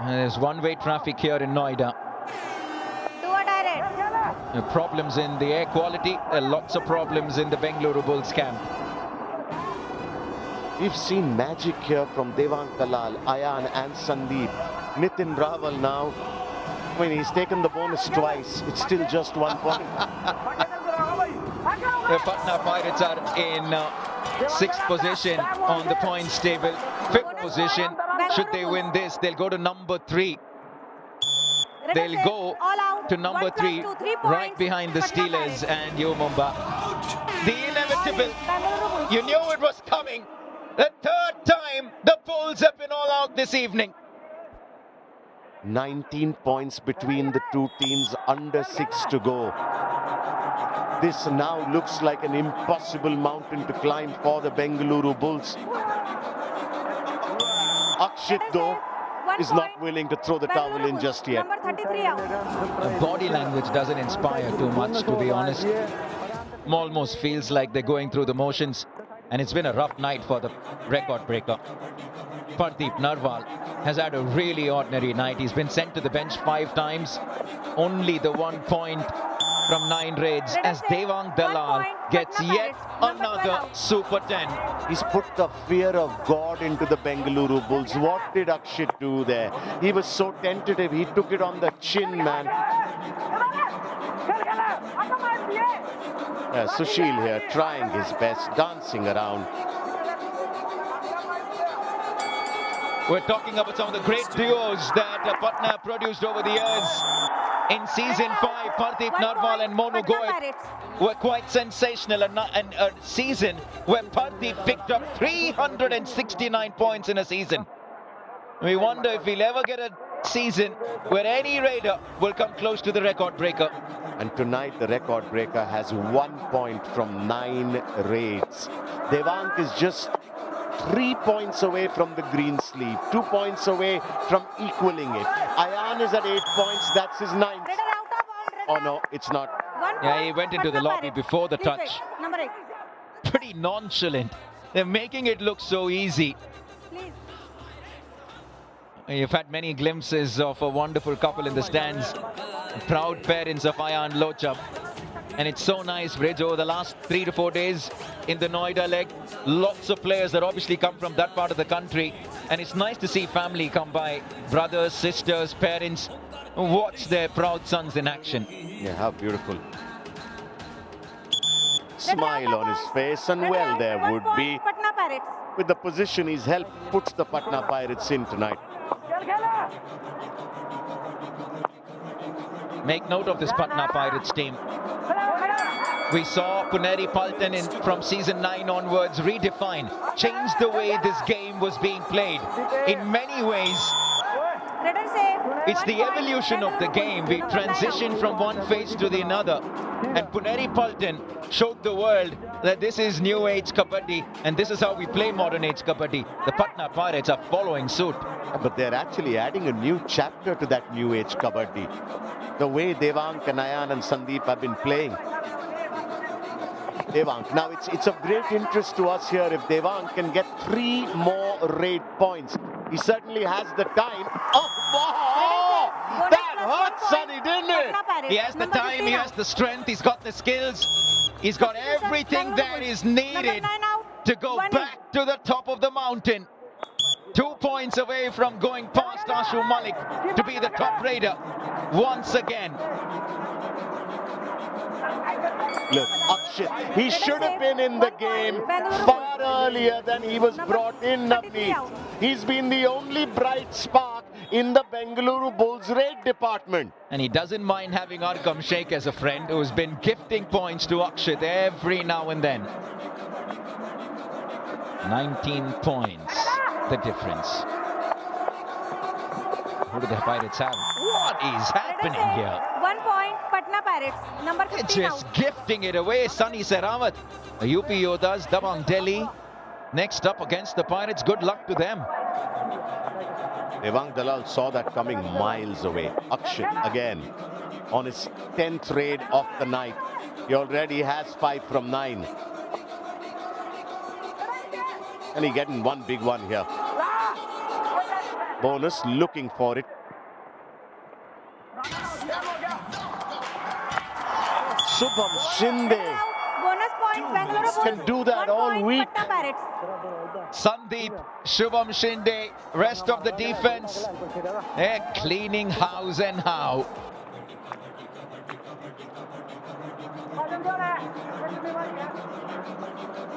There's one-way traffic here in Noida. Do or die raid. Problems in the air quality, lots of problems in the Bengaluru Bulls camp. We've seen magic here from Devang Dalal, Ayan and Sandeep. Nitin Raval now, I mean, he's taken the bonus twice. It's still just 1 point. The Patna Pirates are in 6th position on the points table. 5th position. Should they win this, they'll go to number 3. They'll go to number 3, right behind the Steelers and U Mumbai. The inevitable. You knew it was coming. The 3rd time the Bulls have been all out this evening. 19 points between the two teams, under 6 to go. This now looks like an impossible mountain to climb for the Bengaluru Bulls. Akshit, though, is not willing to throw the towel in just yet. Number 33 out. Body language doesn't inspire too much, to be honest. Almost feels like they're going through the motions. And it's been a rough night for the record breaker. Pardeep Narwal has had a really ordinary night. He's been sent to the bench 5 times. Only the 1 point from 9 raids as Devang Dalal gets yet another Super 10. He's put the fear of God into the Bengaluru Bulls. What did Akshit do there? He was so tentative. He took it on the chin, man. Sushil here trying his best, dancing around. We're talking about some of the great duos that Patna produced over the years. In season 5, Pardeep Narwal and Monu Goyal were quite sensational, and a season where Pardeep picked up 369 points in a season. We wonder if we'll ever get a season where any raider will come close to the record breaker. And tonight the record breaker has 1 point from 9 raids. Devang is just 3 points away from the green sleeve, 2 points away from equaling it. Ayan is at 8 points, that's his 9th. Oh no, it's not. Yeah, he went into the lobby before the touch. Number 8. Pretty nonchalant. They're making it look so easy. Please. You've had many glimpses of a wonderful couple in the stands. Proud parents of Ayan Lochab. And it's so nice, Bridge, over the last 3 to 4 days in the Noida leg. Lots of players that obviously come from that part of the country. And it's nice to see family come by. Brothers, sisters, parents. Watch their proud sons in action. Yeah, how beautiful. Smile on his face, and well there would be. Patna Pirates. With the position he's helped, puts the Patna Pirates in tonight. Make note of this Patna Pirates team. We saw Puneri Paltan from season 9 onwards redefine, change the way this game was being played. In many ways, it's the evolution of the game. We transitioned from one phase to the another. And Puneri Paltan showed the world that this is new age Kabaddi, and this is how we play modern age Kabaddi. The Patna Pirates are following suit. But they're actually adding a new chapter to that new age Kabaddi. The way Devang, Kanayan and Sandeep have been playing. Devang. Now it's of great interest to us here if Devang can get 3 more raid points. He certainly has the time. Oh, wow! That hurt, Sonny, didn't it? He has the time, he has the strength, he's got the skills, he's got everything that is needed to go back to the top of the mountain. 2 points away from going past Ashu Malik to be the top raider once again. Look, Akshit, he should have been in the game far earlier than he was brought in, Navneet. He's been the only bright spark in the Bengaluru Bulls raid department. And he doesn't mind having Arkam Sheikh as a friend, who's been gifting points to Akshit every now and then. 19 points, the difference. Who do the Pirates have? What is happening here? 1 point, Patna Pirates. Number They're 15 just out. gifting it away. Sunny Saramat, UP Yodhas, Dabang Delhi. Next up against the Pirates. Good luck to them. Devang Dalal saw that coming miles away. Akshit again on his 10th raid of the night. He already has 5 from 9. And he getting one big one here. Bonus looking for it. Shubham Shinde Bonus point, Bengaluru Bulls. can do that 1 all point, week. Patna Pirates. Sandeep, Shubham Shinde, rest of the defense, they're cleaning house and how.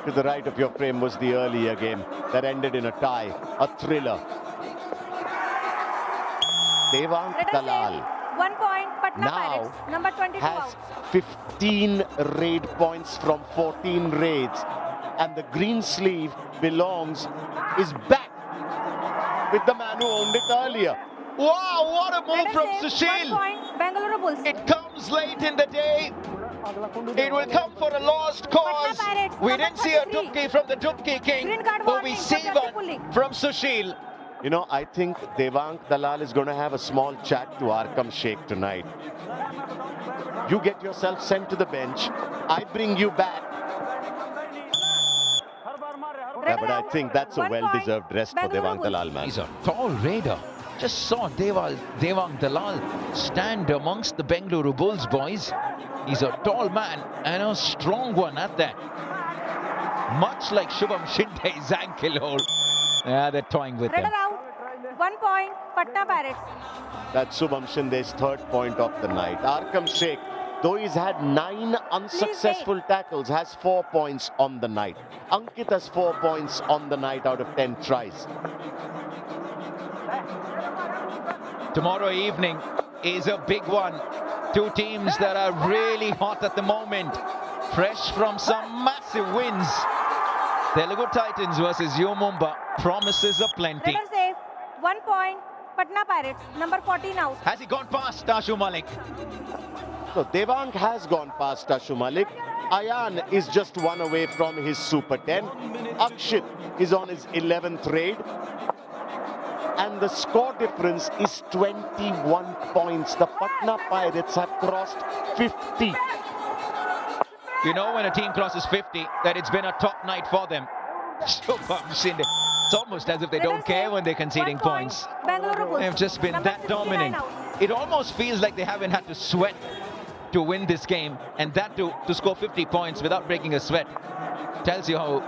To the right of your frame was the earlier game that ended in a tie, a thriller. Devang Let us Dalal say 1 point, Patna now Pirates. Number 22 has out. 15 raid points from 14 raids, and the green sleeve is back with the man who owned it earlier. Wow, what a move Let from us say 1 Sushil! point, Bengaluru Bulls. It comes late in the day. It will come for a lost cause. We didn't see a Dupki from the Dupki King, Green card but we warning see for one pulling. from Sushil. You know, I think Devang Dalal is going to have a small chat to Arkam Sheikh tonight. You get yourself sent to the bench. I bring you back. Yeah, but I think that's a 1 point, well-deserved rest for Bengaluru Devang Bulls. Dalal, man. He's a tall raider. Just saw Devang Dalal stand amongst the Bengaluru Bulls, boys. He's a tall man and a strong one at that. Much like Shubham Shinde's ankle hold. Yeah, they're toying with Red him. out. 1 point, Patna Pirates. That's Shubham Shinde's 3rd point of the night. Arkam Sheikh, though he's had 9 unsuccessful tackles, has 4 points on the night. Ankit has 4 points on the night out of 10 tries. Tomorrow evening is a big one. 2 teams that are really hot at the moment, fresh from some massive wins. Telugu Titans versus Mumbai promises aplenty. Let us say 1 point, Patna Pirates. Number 14 out. Has he gone past Ashu Malik? So Devang has gone past Ashu Malik. Ayan is just 1 away from his Super 10. Akshit is on his 11th raid. And the score difference is 21 points. The Patna Pirates have crossed 50. You know when a team crosses 50, that it's been a top night for them. Shubham Shinde. It's almost as if they Let don't us care say when they're conceding 1 point, points. Bengaluru Bulls. They've just been Number that 69 dominant. out. It almost feels like they haven't had to sweat to win this game, and that to score 50 points without breaking a sweat. Tells you how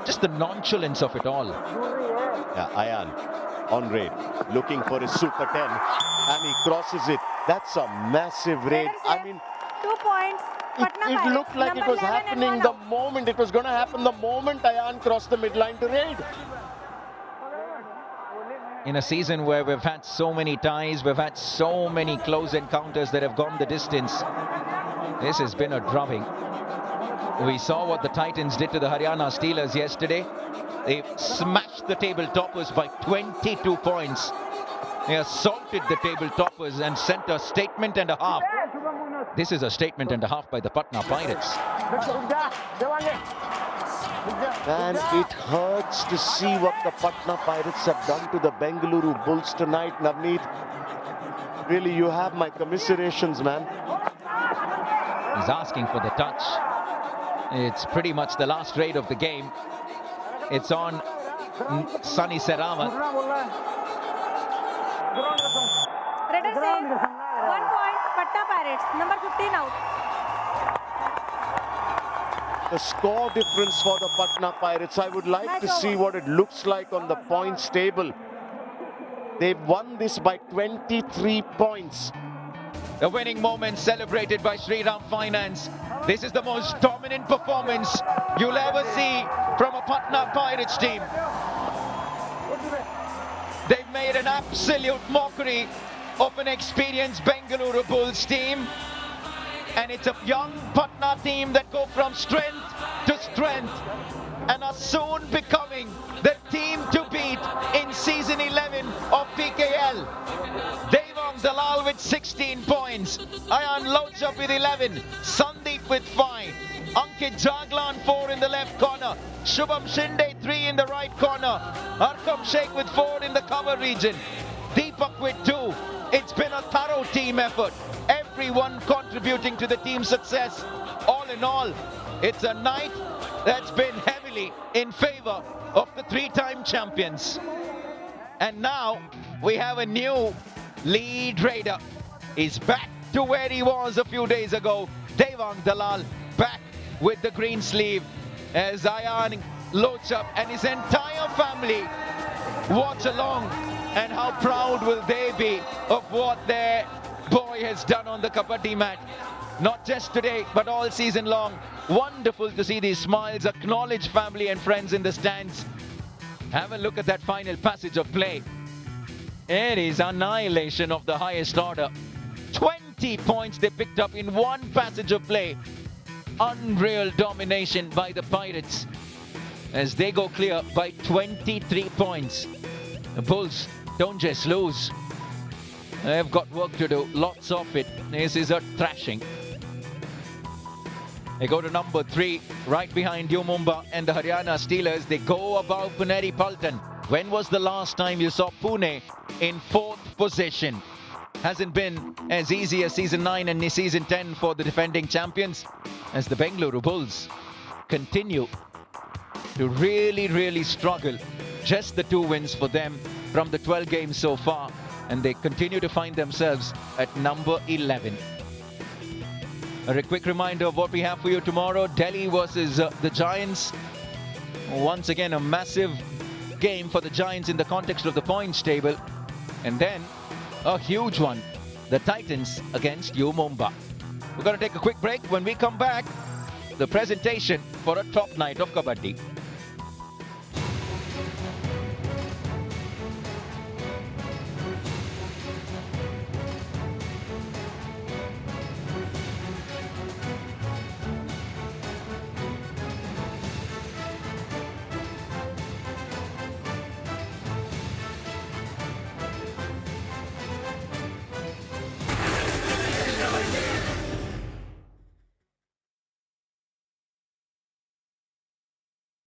just the nonchalance of it all. Yeah, Ayan on raid, looking for his Super 10, and he crosses it. That's a massive raid. I mean, 2 points, Patna it Pirates. looked like it Number was 11 and happening 1 the out. moment. It was going to happen the moment Ayan crossed the midline to raid. In a season where we've had so many ties, we've had so many close encounters that have gone the distance, this has been a drubbing. We saw what the Titans did to the Haryana Steelers yesterday. They smashed the table toppers by 22 points. They assaulted the table toppers and sent a statement and a half. This is a statement and a half by the Patna Pirates. And it hurts to see what the Patna Pirates have done to the Bengaluru Bulls tonight, Navneet. Really, you have my commiserations, man. He's asking for the touch. It's pretty much the last raid of the game. It's on Sunny Serawat. Raider says 1 point, Patna Pirates. Number 15 out. The score difference for the Patna Pirates, I would like to see what it looks like on the points table. They've won this by 23 points. The winning moment celebrated by Shriram Finance. This is the most dominant performance you'll ever see from a Patna Pirates team. They've made an absolute mockery of an experienced Bengaluru Bulls team. And it's a young Patna team that go from strength to strength and are soon becoming the team to beat in season 11 of PKL. Devang Dalal with 16 points, Ayan Lochap with 11, Sandeep with 5, Ankit Jaglan 4 in the left corner, Shubham Shinde 3 in the right corner, Arkam Sheikh with 4 in the cover region, Deepak with 2. It's been a thorough team effort, everyone contributing to the team's success. All in all, it's a night that's been heavily in favor of the three-time champions. And now we have a new lead raider. He's back to where he was a few days ago. Devang Dalal back with the green sleeve as Ayan Lochap and his entire family watch along. And how proud will they be of what their boy has done on the Kabaddi mat. Not just today, but all season long. Wonderful to see these smiles, acknowledge family and friends in the stands. Have a look at that final passage of play. It is annihilation of the highest order. 20 points they picked up in one passage of play. Unreal domination by the Pirates as they go clear by 23 points. The Bulls don't just lose. They've got work to do, lots of it. This is a thrashing. They go to number 3, right behind Mumbai and the Haryana Steelers. They go above Puneri Paltan. When was the last time you saw Pune in 4th position? Hasn't been as easy as season 9 and season 10 for the defending champions, as the Bengaluru Bulls continue to really struggle. Just the 2 wins for them from the 12 games so far, and they continue to find themselves at number 11. A quick reminder of what we have for you tomorrow. Delhi versus the Giants. Once again, a massive game for the Giants in the context of the points table. And then a huge one, the Titans against Mumbai. We're going to take a quick break. When we come back, the presentation for a top night of Kabaddi.